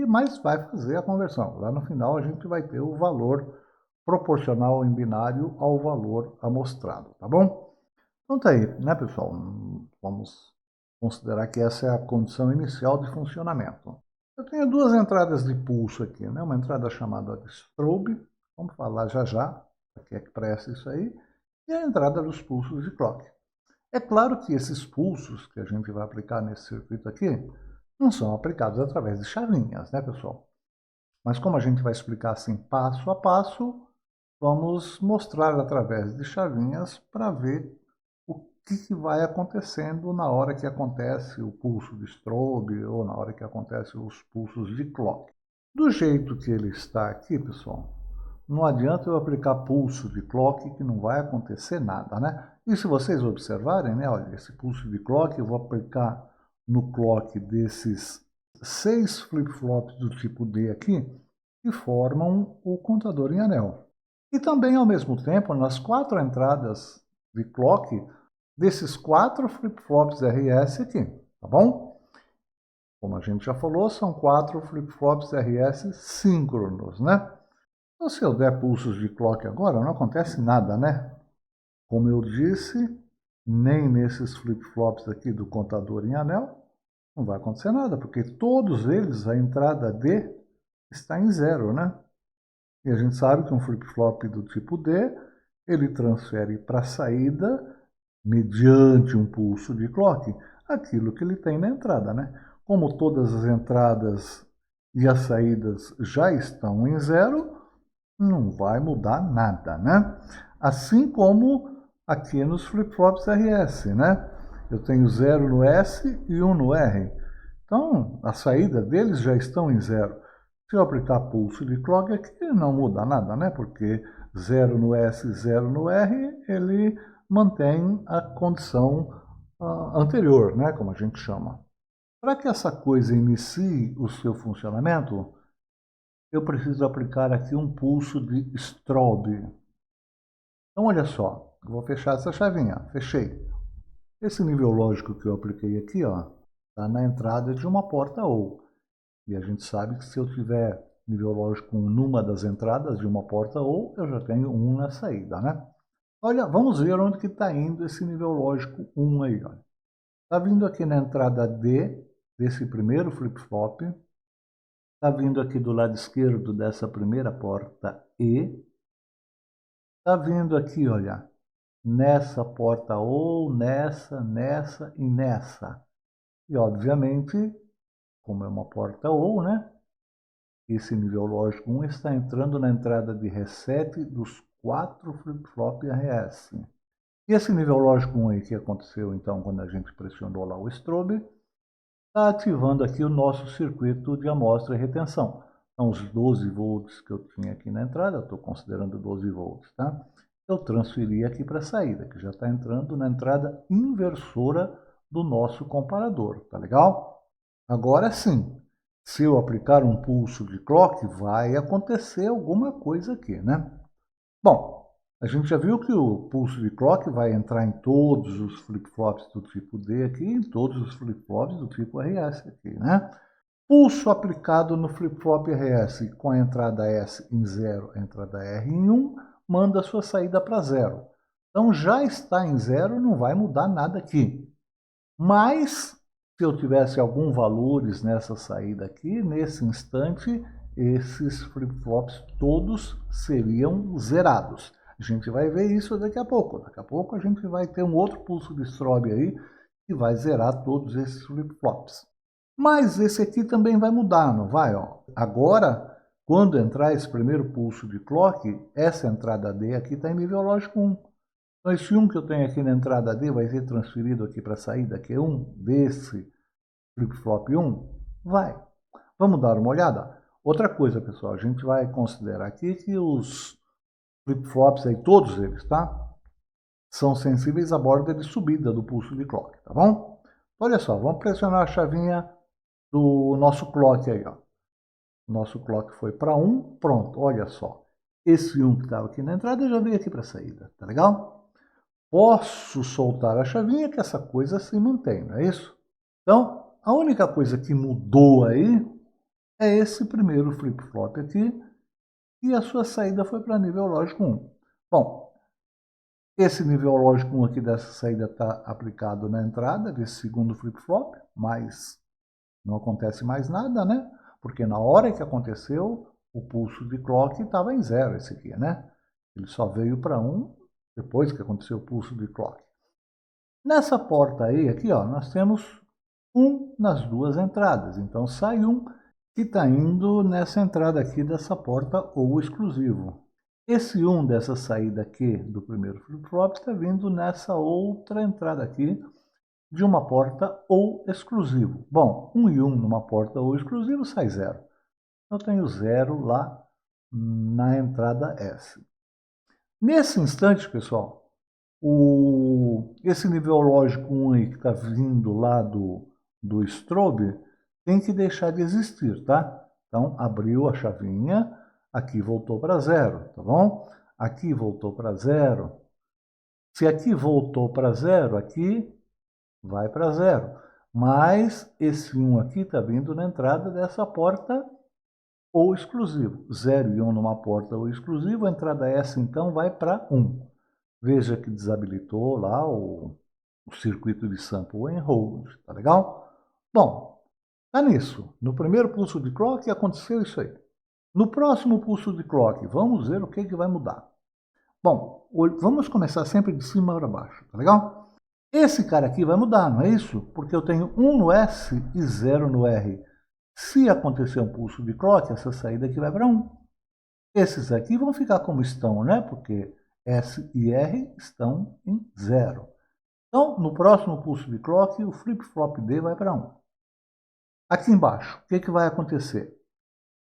mas vai fazer a conversão. Lá no final a gente vai ter o valor proporcional em binário ao valor amostrado, tá bom? Então tá aí, né, pessoal? Vamos considerar que essa é a condição inicial de funcionamento. Eu tenho duas entradas de pulso aqui, né? Uma entrada chamada de strobe, vamos falar já já, para que é que presta isso aí, e a entrada dos pulsos de clock. É claro que esses pulsos que a gente vai aplicar nesse circuito aqui, não são aplicados através de chavinhas, né, pessoal? Mas como a gente vai explicar assim passo a passo, vamos mostrar através de chavinhas para ver o que vai acontecendo na hora que acontece o pulso de strobe ou na hora que acontece os pulsos de clock. Do jeito que ele está aqui, pessoal, não adianta eu aplicar pulso de clock que não vai acontecer nada, né? E se vocês observarem, né, olha, esse pulso de clock eu vou aplicar no clock desses 6 flip-flops do tipo D aqui, que formam o contador em anel. E também, ao mesmo tempo, nas 4 entradas de clock, desses 4 flip-flops RS aqui, tá bom? Como a gente já falou, são 4 flip-flops RS síncronos, né? Então, se eu der pulsos de clock agora, não acontece nada, né? Como eu disse, nem nesses flip-flops aqui do contador em anel, não vai acontecer nada, porque todos eles, a entrada D está em 0, né? E a gente sabe que um flip-flop do tipo D, ele transfere para a saída, mediante um pulso de clock, aquilo que ele tem na entrada, né? Como todas as entradas e as saídas já estão em 0, não vai mudar nada, né? Assim como aqui nos flip-flops RS, né? Eu tenho 0 no S e 1 no R. Então, a saída deles já estão em 0. Se eu aplicar pulso de clock aqui, não muda nada, né? Porque 0 no S e 0 no R, ele mantém a condição anterior, né? Como a gente chama. Para que essa coisa inicie o seu funcionamento, eu preciso aplicar aqui um pulso de strobe. Então, olha só, eu vou fechar essa chavinha. Fechei. Esse nível lógico que eu apliquei aqui, ó, está na entrada de uma porta OU. E a gente sabe que se eu tiver nível lógico 1 numa das entradas de uma porta OU, eu já tenho 1 na saída, né? Olha, vamos ver onde que está indo esse nível lógico 1 aí, olha. Está vindo aqui na entrada D desse primeiro flip-flop. Está vindo aqui do lado esquerdo dessa primeira porta E. Está vindo aqui, olha, nessa porta OU, nessa e nessa. E, obviamente, como é uma porta OU, né? Esse nível lógico 1 está entrando na entrada de reset dos 4 flip-flop RS. E esse nível lógico 1 aí que aconteceu, então, quando a gente pressionou lá o strobe, está ativando aqui o nosso circuito de amostra e retenção. Então, os 12 volts que eu tinha aqui na entrada, eu estou considerando 12 volts, tá? Eu transferi aqui para a saída, que já está entrando na entrada inversora do nosso comparador, tá legal? Agora sim, se eu aplicar um pulso de clock, vai acontecer alguma coisa aqui, né? Bom, a gente já viu que o pulso de clock vai entrar em todos os flip-flops do tipo D aqui, em todos os flip-flops do tipo RS aqui, né? Pulso aplicado no flip-flop RS com a entrada S em 0, a entrada R em 1, manda a sua saída para 0. Então já está em 0, não vai mudar nada aqui. Mas, se eu tivesse algum valores nessa saída aqui, nesse instante, esses flip-flops todos seriam zerados. A gente vai ver isso daqui a pouco. Daqui a pouco a gente vai ter um outro pulso de strobe aí que vai zerar todos esses flip-flops. Mas esse aqui também vai mudar, não vai? Ó? Agora, quando entrar esse primeiro pulso de clock, essa entrada D aqui está em nível lógico 1. Então, esse 1 que eu tenho aqui na entrada D vai ser transferido aqui para a saída Q1 desse flip-flop 1? Vai. Vamos dar uma olhada? Outra coisa, pessoal, a gente vai considerar aqui que os flip-flops aí, todos eles, tá? São sensíveis à borda de subida do pulso de clock, tá bom? Olha só, vamos pressionar a chavinha do nosso clock aí, ó. Nosso clock foi para 1, pronto, olha só. Esse 1 que estava aqui na entrada já veio aqui para a saída, tá legal? Posso soltar a chavinha que essa coisa se mantém, não é isso? Então, a única coisa que mudou aí é esse primeiro flip-flop aqui e a sua saída foi para nível lógico 1. Bom, esse nível lógico 1 aqui dessa saída está aplicado na entrada desse segundo flip-flop, mas não acontece mais nada, né? Porque na hora que aconteceu, o pulso de clock estava em 0, esse aqui, né? Ele só veio para 1 depois que aconteceu o pulso de clock. Nessa porta aí, aqui, ó, nós temos 1 nas duas entradas. Então, sai 1 que está indo nessa entrada aqui dessa porta OU exclusivo. Esse 1 dessa saída aqui do primeiro flip-flop está vindo nessa outra entrada aqui de uma porta OU exclusivo. Bom, 1 e 1 numa porta OU exclusivo sai 0. Eu tenho 0 lá na entrada S. Nesse instante, pessoal, esse nível lógico 1 aí que está vindo lá do strobe tem que deixar de existir, tá? Então, abriu a chavinha, aqui voltou para 0, tá bom? aqui voltou para 0. Se aqui voltou para 0, aqui vai para 0. Mas esse 1 aqui está vindo na entrada dessa porta ou exclusivo. 0 e 1 numa porta ou exclusivo, a entrada S então vai para 1. Veja que desabilitou lá o circuito de sample and hold, tá legal? Bom, tá nisso. No primeiro pulso de clock aconteceu isso aí. No próximo pulso de clock, vamos ver o que vai mudar. Bom, vamos começar sempre de cima para baixo, tá legal? Esse cara aqui vai mudar, não é isso? Porque eu tenho 1 no S e 0 no R. Se acontecer um pulso de clock, essa saída aqui vai para 1. Esses aqui vão ficar como estão, né? Porque S e R estão em 0. Então, no próximo pulso de clock, o flip-flop D vai para 1. Aqui embaixo, o que vai acontecer?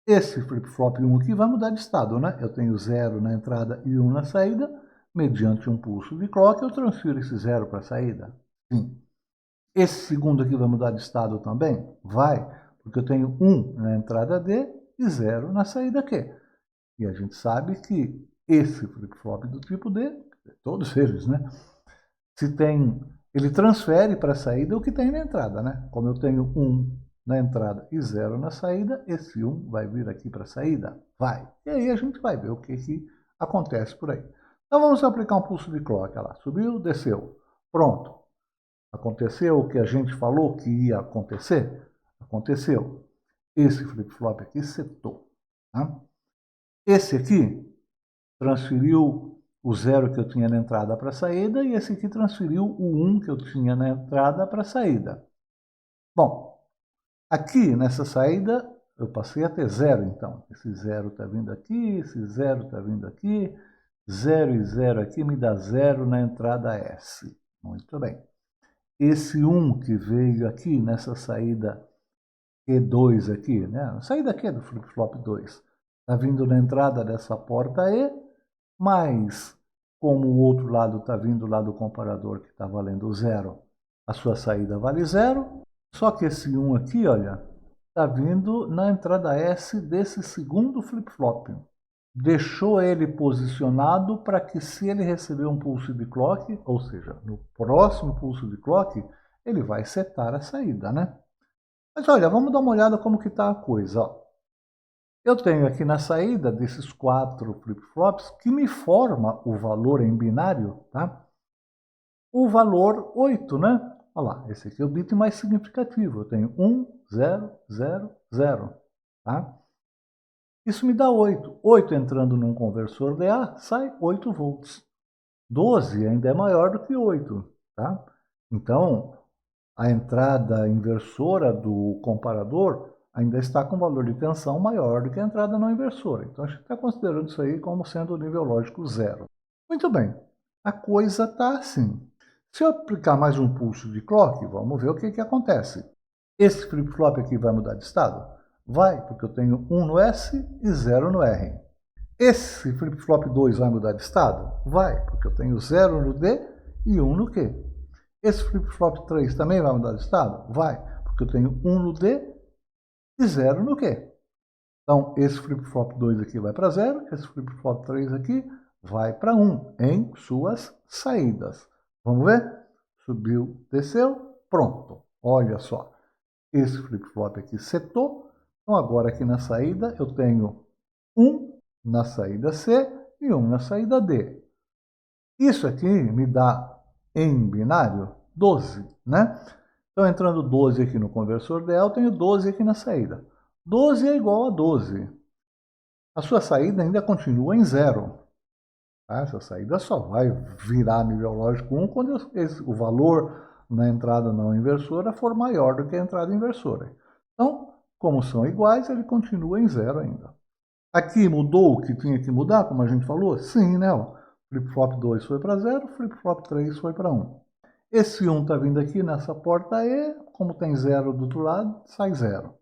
Esse flip-flop 1 aqui vai mudar de estado, né? Eu tenho 0 na entrada e 1 na saída. Mediante um pulso de clock, eu transfiro esse 0 para a saída. Sim. Esse segundo aqui vai mudar de estado também? Vai, porque eu tenho 1 na entrada D e 0 na saída Q. E a gente sabe que esse flip-flop do tipo D, todos eles, né? Ele transfere para a saída o que tem na entrada, né? Como eu tenho 1 na entrada e 0 na saída, esse 1 vai vir aqui para a saída? Vai. E aí a gente vai ver o que acontece por aí. Então vamos aplicar um pulso de clock. Olha lá, subiu, desceu. Pronto. Aconteceu o que a gente falou que ia acontecer? Aconteceu. Esse flip-flop aqui setou. Tá? Esse aqui transferiu o 0 que eu tinha na entrada para a saída e esse aqui transferiu o 1 que eu tinha na entrada para a saída. Bom, aqui nessa saída eu passei a ter 0 então. Esse 0 está vindo aqui, esse 0 está vindo aqui, 0 e 0 aqui me dá 0 na entrada S. Muito bem. Esse 1 que veio aqui nessa saída E2 aqui, né? A saída aqui é do flip-flop 2. Está vindo na entrada dessa porta E, mas como o outro lado está vindo lá do comparador que está valendo 0, a sua saída vale 0. Só que esse 1 aqui, olha, está vindo na entrada S desse segundo flip-flop. Deixou ele posicionado para que se ele receber um pulso de clock, ou seja, no próximo pulso de clock, ele vai setar a saída, né? Mas olha, vamos dar uma olhada como que está a coisa. Ó. Eu tenho aqui na saída desses 4 flip-flops que me forma o valor em binário, tá? O valor 8, né? Olha lá, esse aqui é o bit mais significativo. Eu tenho 1, 0, 0, 0, tá? Isso me dá 8. 8 entrando num conversor DA, sai 8 volts. 12 ainda é maior do que 8, tá? Então, a entrada inversora do comparador ainda está com valor de tensão maior do que a entrada não inversora. Então, a gente está considerando isso aí como sendo o nível lógico 0. Muito bem, a coisa está assim. Se eu aplicar mais um pulso de clock, vamos ver o que acontece. Esse flip-flop aqui vai mudar de estado? Vai, porque eu tenho 1 no S e 0 no R. Esse flip-flop 2 vai mudar de estado? Vai, porque eu tenho 0 no D e 1 no Q. Esse flip-flop 3 também vai mudar de estado? Vai, porque eu tenho 1 no D e 0 no Q. Então, esse flip-flop 2 aqui vai para 0, esse flip-flop 3 aqui vai para 1 em suas saídas. Vamos ver? Subiu, desceu, pronto. Olha só, esse flip-flop aqui setou. Então, agora aqui na saída eu tenho 1 na saída C e 1 na saída D. Isso aqui me dá, em binário, 12, né? Então, entrando 12 aqui no conversor DA, eu tenho 12 aqui na saída. 12 é igual a 12. A sua saída ainda continua em 0. Tá? Essa saída só vai virar nível lógico 1 quando o valor na entrada não inversora for maior do que a entrada inversora. Então, como são iguais, ele continua em 0 ainda. Aqui mudou o que tinha que mudar, como a gente falou? Sim, né? Flip-flop 2 foi para 0, flip-flop 3 foi para 1. Esse 1 está vindo aqui nessa porta E, como tem 0 do outro lado, sai 0.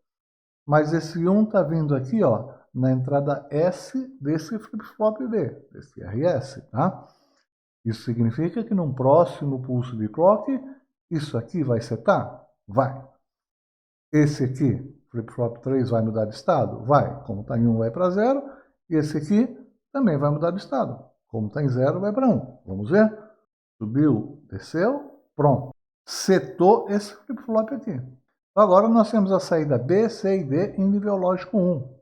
Mas esse 1 está vindo aqui, ó, na entrada S desse flip-flop B, desse RS, tá? Isso significa que num próximo pulso de clock, isso aqui vai setar? Vai. Esse aqui, flip-flop 3, vai mudar de estado? Vai. Como está em 1, vai para 0. E esse aqui também vai mudar de estado. Como está em 0, vai para 1. Vamos ver? Subiu, desceu, pronto. Setou esse flip-flop aqui. Então, agora nós temos a saída B, C e D em nível lógico 1.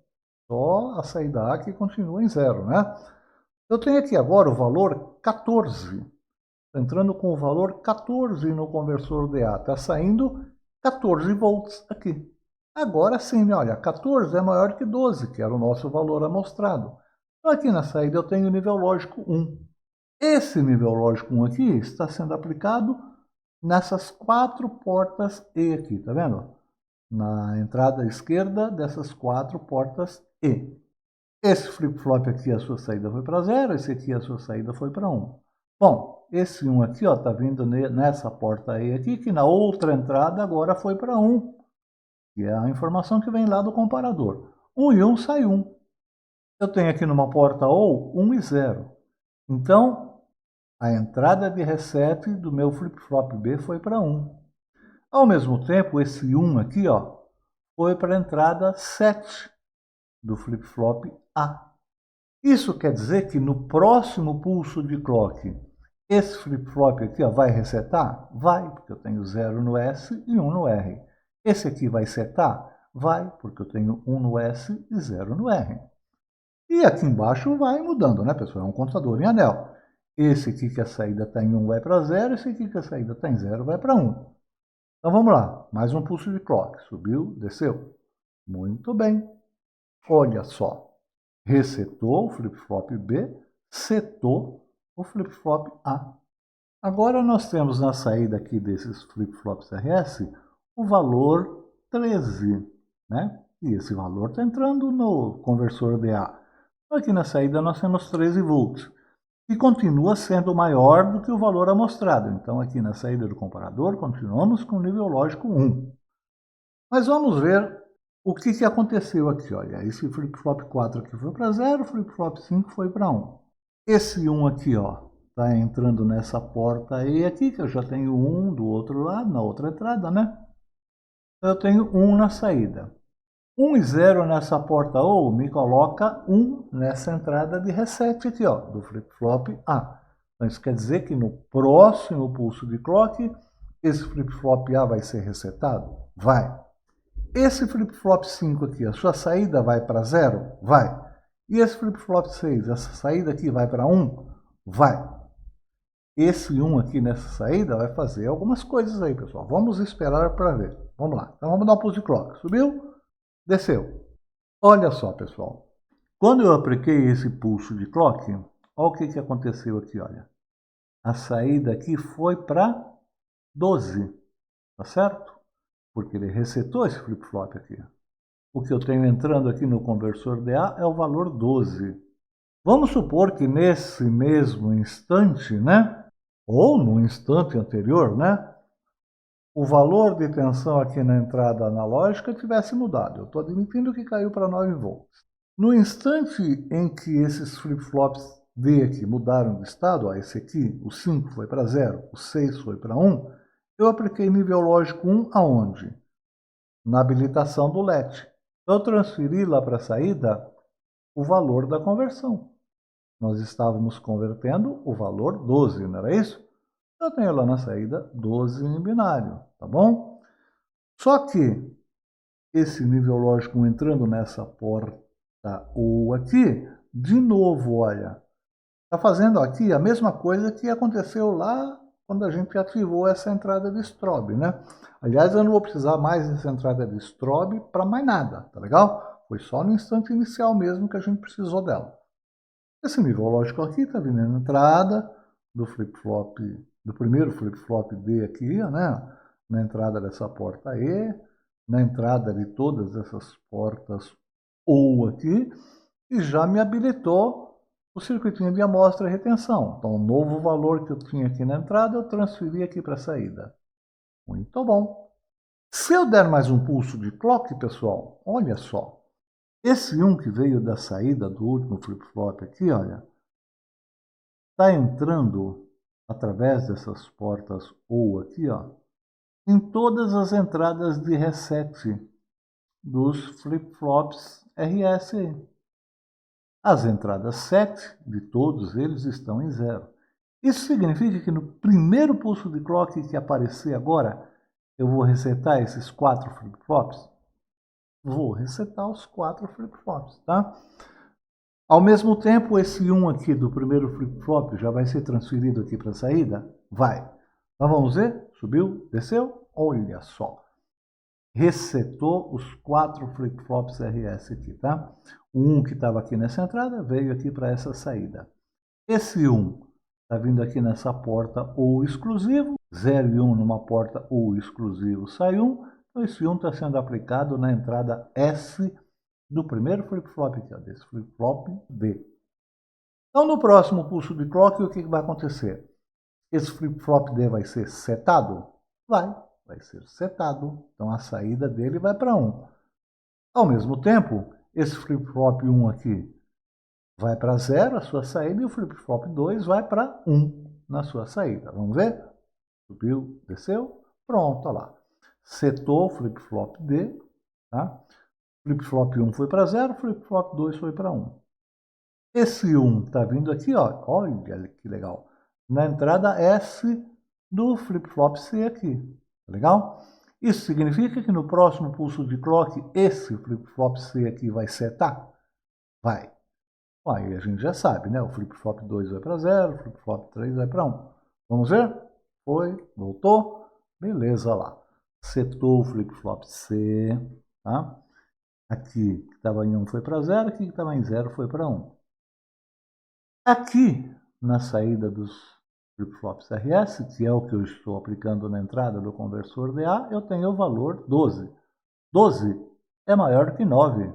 Só a saída A que continua em 0, né? Eu tenho aqui agora o valor 14. Entrando com o valor 14 no conversor DA. Está saindo 14 volts aqui. Agora sim, olha, 14 é maior que 12, que era o nosso valor amostrado. Então aqui na saída eu tenho o nível lógico 1. Esse nível lógico 1 aqui está sendo aplicado nessas 4 portas E aqui, tá vendo? Na entrada esquerda dessas 4 portas E. Esse flip-flop aqui, a sua saída foi para 0, esse aqui, a sua saída foi para 1. Bom, esse 1 aqui, ó, tá vindo nessa porta E aqui, que na outra entrada agora foi para 1. Que é a informação que vem lá do comparador. 1 e 1 sai 1. Eu tenho aqui numa porta OU 1 e 0. Então, a entrada de reset do meu flip-flop B foi para 1. Ao mesmo tempo, esse 1 aqui, ó, foi para a entrada 7 do flip-flop A. Isso quer dizer que no próximo pulso de clock, esse flip-flop aqui ó, vai resetar? Vai, porque eu tenho 0 no S e 1 no R. Esse aqui vai setar? Vai, porque eu tenho 1 no S e 0 no R. E aqui embaixo vai mudando, né, pessoal? É um contador em anel. Esse aqui que a saída está em 1 vai para 0, esse aqui que a saída está em 0 vai para 1. Então vamos lá, mais um pulso de clock. Subiu, desceu. Muito bem. Olha só. Resetou o flip-flop B, setou o flip-flop A. Agora nós temos na saída aqui desses flip-flops RS o valor 13, né? E esse valor está entrando no conversor DA. Aqui na saída nós temos 13 volts, que continua sendo maior do que o valor amostrado. Então aqui na saída do comparador continuamos com o nível lógico 1. Mas vamos ver o que aconteceu aqui. Olha, esse flip-flop 4 aqui foi para 0, flip-flop 5 foi para 1. Esse 1 aqui, ó, está entrando nessa porta E aqui, que eu já tenho 1 do outro lado, na outra entrada, né? Eu tenho 1 na saída. 1 e 0 nessa porta OU me coloca 1 nessa entrada de reset aqui, ó, do flip-flop A. Então isso quer dizer que no próximo pulso de clock, esse flip-flop A vai ser resetado? Vai. Esse flip-flop 5 aqui, a sua saída vai para 0? Vai. E esse flip-flop 6, essa saída aqui vai para 1? Vai. Esse 1 aqui nessa saída vai fazer algumas coisas aí, pessoal. Vamos esperar para ver. Vamos lá. Então vamos dar um pulso de clock. Subiu, desceu. Olha só, pessoal. Quando eu apliquei esse pulso de clock, olha o que aconteceu aqui, olha. A saída aqui foi para 12, tá certo? Porque ele resetou esse flip-flop aqui. O que eu tenho entrando aqui no conversor DA é o valor 12. Vamos supor que nesse mesmo instante, né? Ou no instante anterior, né? O valor de tensão aqui na entrada analógica tivesse mudado. Eu estou admitindo que caiu para 9 volts. No instante em que esses flip-flops D aqui mudaram de estado, ó, esse aqui, o 5 foi para 0, o 6 foi para 1, eu apliquei nível lógico 1 aonde? Na habilitação do LED. Eu transferi lá para a saída o valor da conversão. Nós estávamos convertendo o valor 12, não era isso? Eu tenho lá na saída 12 em binário, tá bom? Só que esse nível lógico entrando nessa porta ou aqui, de novo, olha, está fazendo aqui a mesma coisa que aconteceu lá quando a gente ativou essa entrada de strobe, né? Aliás, eu não vou precisar mais dessa entrada de strobe para mais nada, tá legal? Foi só no instante inicial mesmo que a gente precisou dela. Esse nível lógico aqui está vindo na entrada do flip-flop, do primeiro flip-flop D aqui, né? Na entrada dessa porta E, na entrada de todas essas portas OU aqui, e já me habilitou o circuitinho de amostra e retenção. Então, o novo valor que eu tinha aqui na entrada, eu transferi aqui para a saída. Muito bom. Se eu der mais um pulso de clock, pessoal, olha só. Esse 1 que veio da saída do último flip-flop aqui, olha, está entrando através dessas portas OU aqui, ó, em todas as entradas de reset dos flip-flops RS. As entradas 7 de todos eles estão em 0. Isso significa que no primeiro pulso de clock que aparecer agora, eu vou resetar esses 4 flip-flops? Vou resetar os 4 flip-flops, tá? Ao mesmo tempo, esse 1 aqui do primeiro flip-flop já vai ser transferido aqui para a saída? Vai. Então vamos ver? Subiu, desceu, olha só. Resetou os 4 flip-flops RS aqui, tá? O 1 que estava aqui nessa entrada veio aqui para essa saída. Esse 1 está vindo aqui nessa porta ou exclusivo, 0 e 1 numa porta ou exclusivo sai 1, então esse 1 está sendo aplicado na entrada S do primeiro flip-flop aqui, ó, desse flip-flop D. Então no próximo pulso de clock, o que vai acontecer? Esse flip-flop D vai ser setado? Vai ser setado, então a saída dele vai para 1. Ao mesmo tempo, esse flip-flop 1 aqui vai para 0, a sua saída, e o flip-flop 2 vai para 1 na sua saída. Vamos ver? Subiu, desceu, pronto, olha lá. Setou o flip-flop D, tá? Flip-flop 1 foi para 0, flip-flop 2 foi para 1. Esse 1 está vindo aqui, ó, olha que legal, na entrada S do flip-flop C aqui. Legal? Isso significa que no próximo pulso de clock, esse flip-flop C aqui vai setar? Vai. Aí a gente já sabe, né? O flip-flop 2 vai para 0, o flip-flop 3 vai para 1. Vamos ver? Foi, voltou, beleza lá. Setou o flip-flop C, tá? Aqui que estava em 1 foi para 0, aqui que estava em 0 foi para 1. Aqui, na saída dos flip-flops RS, que é o que eu estou aplicando na entrada do conversor DA, eu tenho o valor 12. 12 é maior do que 9.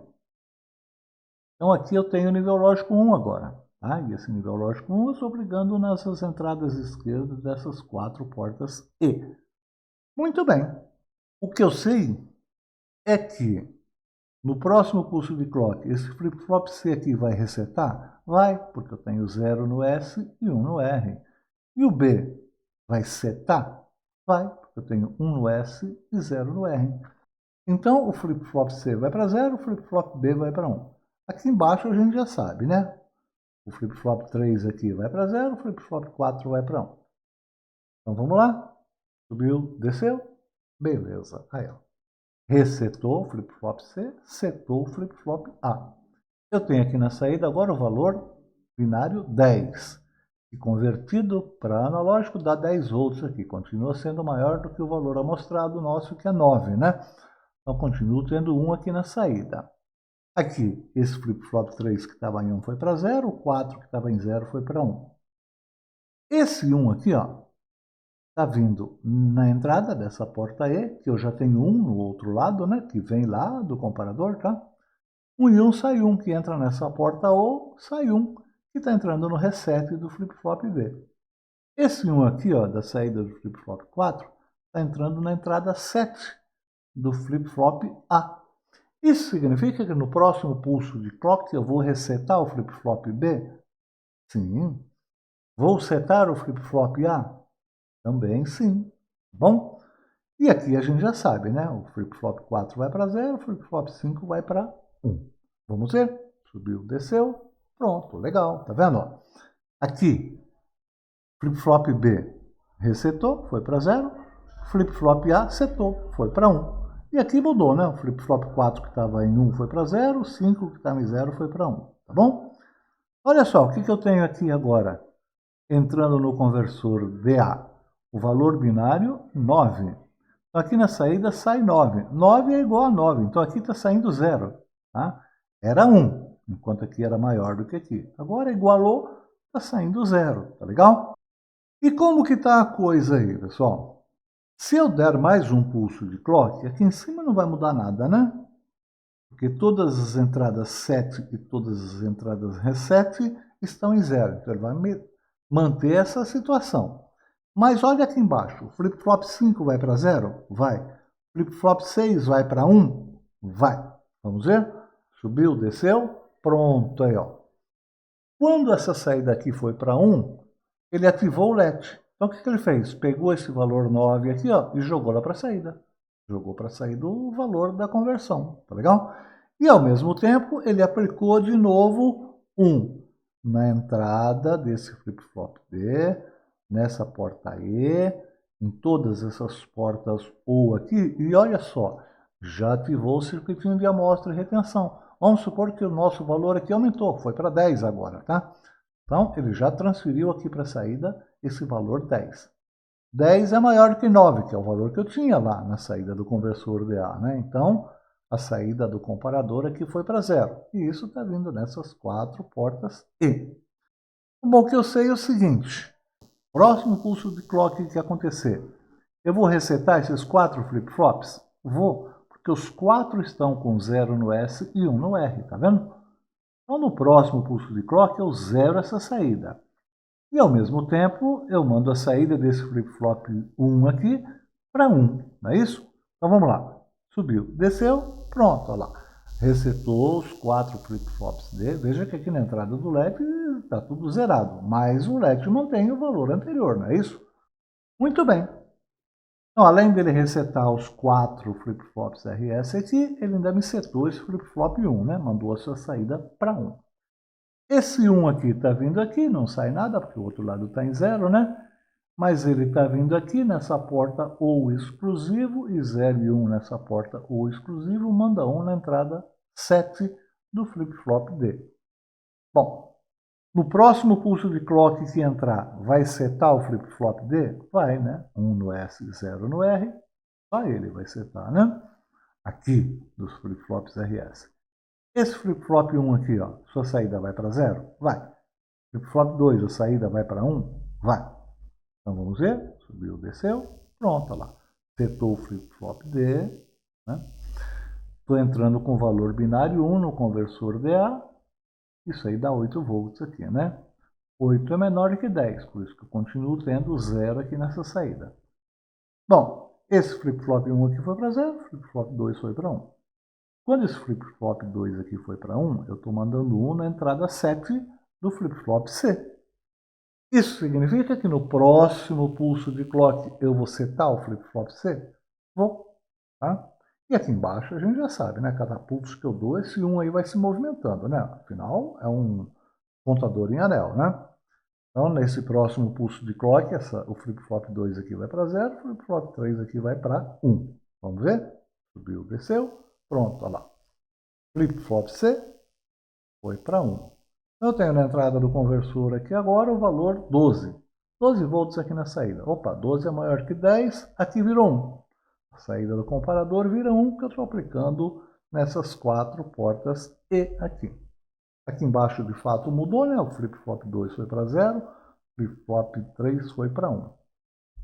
Então aqui eu tenho o nível lógico 1 agora. Tá? E esse nível lógico 1 eu estou aplicando nessas entradas esquerdas dessas 4 portas E. Muito bem. O que eu sei é que no próximo pulso de clock, esse flip-flop C aqui vai resetar? Vai, porque eu tenho 0 no S e 1 no R. E o B vai setar? Vai, porque eu tenho 1 no S e 0 no R. Então, o flip-flop C vai para 0, o flip-flop B vai para 1. Aqui embaixo a gente já sabe, né? O flip-flop 3 aqui vai para 0, o flip-flop 4 vai para 1. Então, vamos lá. Subiu, desceu. Beleza. Aí, ó. Resetou o flip-flop C, setou o flip-flop A. Eu tenho aqui na saída agora o valor binário 10. E convertido para analógico dá 10 volts aqui. Continua sendo maior do que o valor amostrado nosso, que é 9, né? Então, continuo tendo 1 aqui na saída. Aqui, esse flip-flop 3 que estava em 1 foi para 0, o 4 que estava em 0 foi para 1. Esse 1 aqui, ó, está vindo na entrada dessa porta E, que eu já tenho 1 no outro lado, né? Que vem lá do comparador, tá? 1 e 1 sai 1, que entra nessa porta O, sai 1, que está entrando no reset do flip-flop B. Esse 1 aqui, ó, da saída do flip-flop 4, está entrando na entrada 7 do flip-flop A. Isso significa que no próximo pulso de clock eu vou resetar o flip-flop B? Sim. Vou setar o flip-flop A? Também sim. Bom? E aqui a gente já sabe, né? O flip-flop 4 vai para 0, o flip-flop 5 vai para 1. Vamos ver? Subiu, desceu. Pronto, legal. Tá vendo? Aqui, flip-flop B resetou, foi para 0. Flip-flop A setou, foi para 1. E aqui mudou, né? O flip-flop 4 que estava em 1 foi para 0, o 5 que estava em 0 foi para 1. Tá bom? Olha só, o que eu tenho aqui agora? Entrando no conversor DA. O valor binário, 9. Aqui na saída sai 9. 9 é igual a 9, então aqui está saindo 0. Tá? Era 1, enquanto aqui era maior do que aqui. Agora igualou, está saindo 0. Tá legal? E como que está a coisa aí, pessoal? Se eu der mais um pulso de clock, aqui em cima não vai mudar nada, né? Porque todas as entradas 7 e todas as entradas reset estão em 0. Então ele vai manter essa situação. Mas olha aqui embaixo, o flip-flop 5 vai para 0? Vai. Flip-flop 6 vai para 1? Vai. Vamos ver? Subiu, desceu, pronto aí, ó. Quando essa saída aqui foi para 1, ele ativou o LED. Então o que ele fez? Pegou esse valor 9 aqui, ó, e jogou lá para a saída. Jogou para a saída o valor da conversão, tá legal? E ao mesmo tempo ele aplicou de novo 1 na entrada desse flip-flop D, nessa porta E, em todas essas portas OU aqui, e olha só, já ativou o circuitinho de amostra e retenção. Vamos supor que o nosso valor aqui aumentou, foi para 10 agora, tá? Então, ele já transferiu aqui para a saída esse valor 10. 10 é maior que 9, que é o valor que eu tinha lá na saída do conversor DA, né? Então, a saída do comparador aqui foi para 0. E isso está vindo nessas 4 portas E. O bom que eu sei é o seguinte, próximo pulso de clock que acontecer, eu vou resetar esses 4 flip-flops? Vou, porque os 4 estão com 0 no S e 1 no R, tá vendo? Então, no próximo pulso de clock, eu zero essa saída. E, ao mesmo tempo, eu mando a saída desse flip-flop 1 aqui para 1, não é isso? Então, vamos lá. Subiu, desceu, pronto, olha lá. Resetou os 4 flip-flops dele. Veja que aqui na entrada do LED está tudo zerado, mas o LED mantém o valor anterior, não é isso? Muito bem. Então, além dele resetar os 4 flip-flops RS aqui, ele ainda me setou esse flip-flop 1, né? Mandou a sua saída para 1. Esse 1 aqui está vindo aqui, não sai nada, porque o outro lado está em 0, né? Mas ele está vindo aqui nessa porta OU exclusivo, e 0 e 1 nessa porta OU exclusivo, manda 1 na entrada 7 do flip-flop D. Bom, no próximo pulso de clock que entrar, vai setar o flip-flop D? Vai, né? 1 no S e 0 no R, só ele vai setar, né? Aqui, dos flip-flops RS. Esse flip-flop 1 aqui, ó, sua saída vai para 0? Vai. Flip-flop 2, a saída vai para 1? Vai. Então vamos ver. Subiu, desceu. Pronto, olha lá. Setou o flip-flop D. Né? Estou entrando com valor binário 1 no conversor DA. Isso aí dá 8 volts aqui, né? 8 é menor que 10, por isso que eu continuo tendo 0 aqui nessa saída. Bom, esse flip-flop 1 aqui foi para 0, flip-flop 2 foi para 1. Quando esse flip-flop 2 aqui foi para 1, eu estou mandando 1 na entrada 7 do flip-flop C. Isso significa que no próximo pulso de clock eu vou setar o flip-flop C? Vou. Tá? E aqui embaixo a gente já sabe, né? Cada pulso que eu dou, esse 1 aí vai se movimentando, né? Afinal, é um contador em anel, né? Então, nesse próximo pulso de clock, o flip-flop 2 aqui vai para 0, o flip-flop 3 aqui vai para 1. Vamos ver? Subiu, desceu. Pronto, olha lá. Flip-flop C foi para 1. Eu tenho na entrada do conversor aqui agora o valor 12. 12 volts aqui na saída. Opa, 12 é maior que 10, aqui virou 1. A saída do comparador vira 1, que eu estou aplicando nessas 4 portas E aqui. Aqui embaixo, de fato, mudou, né? O flip-flop 2 foi para 0, o flip-flop 3 foi para 1.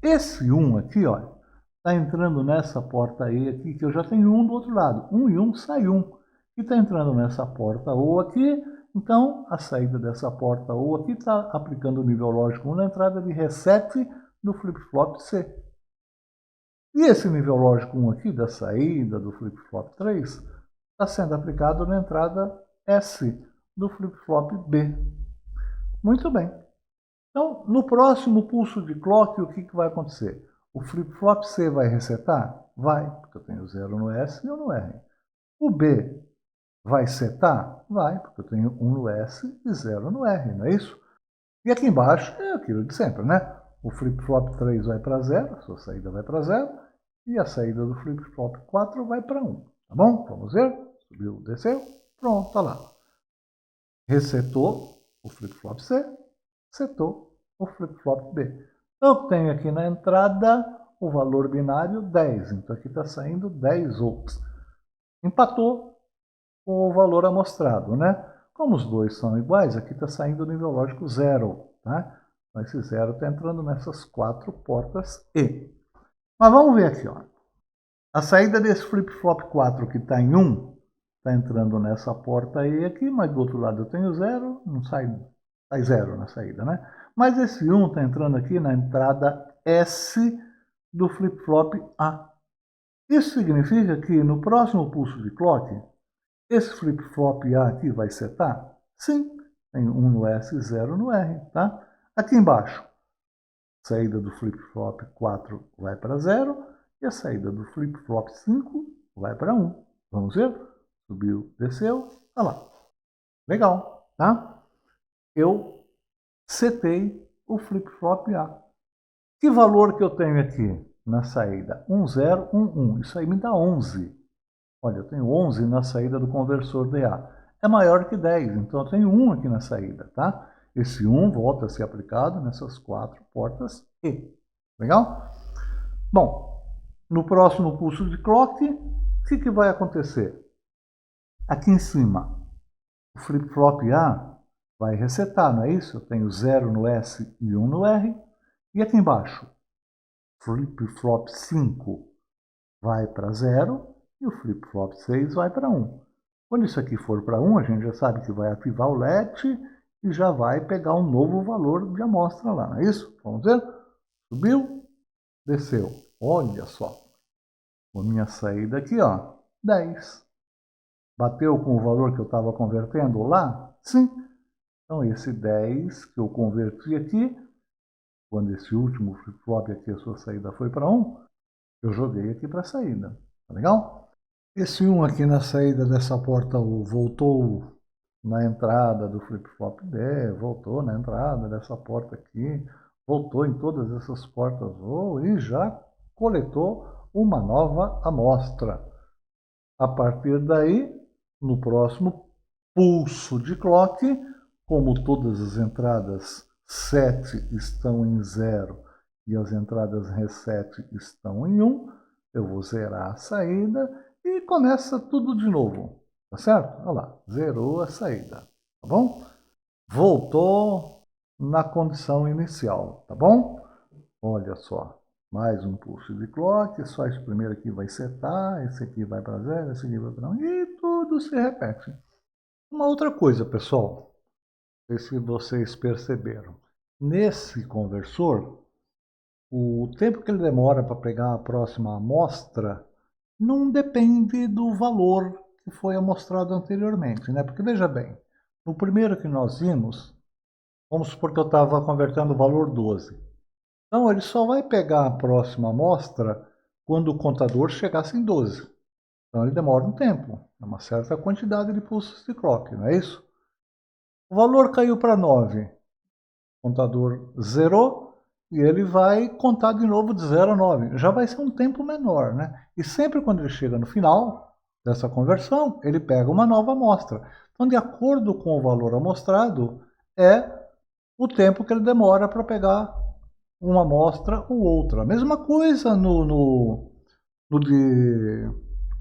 Esse 1 aqui, olha, está entrando nessa porta E aqui, que eu já tenho 1 do outro lado. 1 e 1 sai 1. E está entrando nessa porta OU aqui, então a saída dessa porta OU aqui está aplicando o nível lógico 1 na entrada de reset do flip-flop C. E esse nível lógico 1 aqui, da saída do flip-flop 3, está sendo aplicado na entrada S do flip-flop B. Muito bem. Então, no próximo pulso de clock, o que vai acontecer? O flip-flop C vai resetar? Vai, porque eu tenho 0 no S e 1 no R. O B vai setar? Vai, porque eu tenho 1 no S e 0 no R, não é isso? E aqui embaixo é aquilo de sempre, né? O flip-flop 3 vai para 0, a sua saída vai para 0, e a saída do flip-flop 4 vai para 1. Tá bom? Vamos ver? Subiu, desceu, pronto, tá lá. Resetou o flip-flop C, setou o flip-flop B. Eu tenho aqui na entrada o valor binário 10, então aqui está saindo 10 volts. Empatou com o valor amostrado, né? Como os dois são iguais, aqui está saindo o nível lógico 0, tá? Então esse 0 está entrando nessas 4 portas E. Mas vamos ver aqui, ó. A saída desse flip-flop 4 que está em 1, está entrando nessa porta E aqui, mas do outro lado eu tenho 0, não sai 0 na saída, né? Mas esse 1 está entrando aqui na entrada S do flip-flop A. Isso significa que no próximo pulso de clock, esse flip-flop A aqui vai setar? Sim, tem 1 no S e 0 no R, tá? Aqui embaixo, saída do flip-flop 4 vai para 0 e a saída do flip-flop 5 vai para 1. Vamos ver? Subiu, desceu, tá lá. Legal, tá? eu setei o flip-flop A. Que valor que eu tenho aqui na saída? 1, 0, 1, 1. Isso aí me dá 11. Olha, eu tenho 11 na saída do conversor DA. É maior que 10, então eu tenho 1 aqui na saída, tá? Esse 1 volta a ser aplicado nessas 4 portas E. Legal? Bom, no próximo pulso de clock, o que vai acontecer? Aqui em cima, o flip-flop A vai resetar, não é isso? Eu tenho 0 no S e 1 no R. E aqui embaixo, flip-flop 5 vai para 0 e o flip-flop 6 vai para 1. Quando isso aqui for para 1, a gente já sabe que vai ativar o LED e já vai pegar um novo valor de amostra lá, não é isso? Vamos ver? Subiu, desceu. Olha só. A minha saída aqui, ó, 10. Bateu com o valor que eu estava convertendo lá? Sim. Então, esse 10 que eu converti aqui, quando esse último flip-flop aqui, a sua saída foi para 1, eu joguei aqui para a saída. Tá legal? Esse 1 aqui na saída dessa porta U voltou na entrada do flip-flop D, voltou na entrada dessa porta aqui, voltou em todas essas portas U e já coletou uma nova amostra. A partir daí, no próximo pulso de clock, como todas as entradas 7 estão em 0 e as entradas reset estão em 1, eu vou zerar a saída e começa tudo de novo, tá certo? Olha lá, zerou a saída, tá bom? Voltou na condição inicial, tá bom? Olha só, mais um pulso de clock, só esse primeiro aqui vai setar, esse aqui vai para 0, esse aqui vai para 1, e tudo se repete. Uma outra coisa, pessoal, não sei se vocês perceberam, nesse conversor, o tempo que ele demora para pegar a próxima amostra não depende do valor que foi amostrado anteriormente, né? Porque veja bem, no primeiro que nós vimos, vamos supor que eu estava convertendo o valor 12. Então ele só vai pegar a próxima amostra quando o contador chegasse em 12. Então ele demora um tempo, uma certa quantidade de pulsos de clock, não é isso? O valor caiu para 9. O contador zerou e ele vai contar de novo de 0 a 9. Já vai ser um tempo menor, né? E sempre quando ele chega no final dessa conversão, ele pega uma nova amostra. Então, de acordo com o valor amostrado, é o tempo que ele demora para pegar uma amostra ou outra. A mesma coisa no de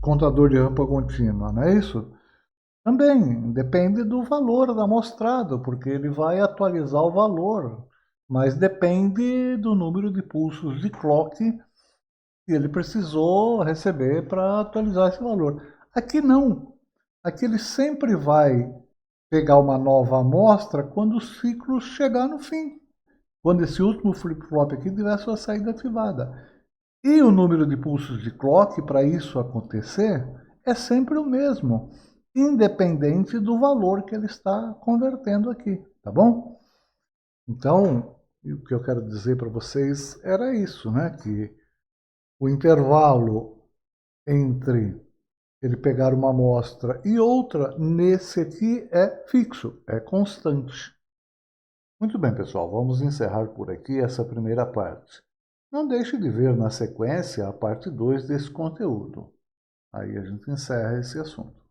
contador de rampa contínua, não é isso? Também depende do valor amostrado, porque ele vai atualizar o valor, mas depende do número de pulsos de clock que ele precisou receber para atualizar esse valor. Aqui não. Aqui ele sempre vai pegar uma nova amostra quando o ciclo chegar no fim. Quando esse último flip-flop aqui tiver sua saída ativada. E o número de pulsos de clock para isso acontecer é sempre o mesmo, independente do valor que ele está convertendo aqui, tá bom? Então, o que eu quero dizer para vocês era isso, né? Que o intervalo entre ele pegar uma amostra e outra, nesse aqui é fixo, é constante. Muito bem, pessoal, vamos encerrar por aqui essa primeira parte. Não deixe de ver na sequência a parte 2 desse conteúdo. Aí a gente encerra esse assunto.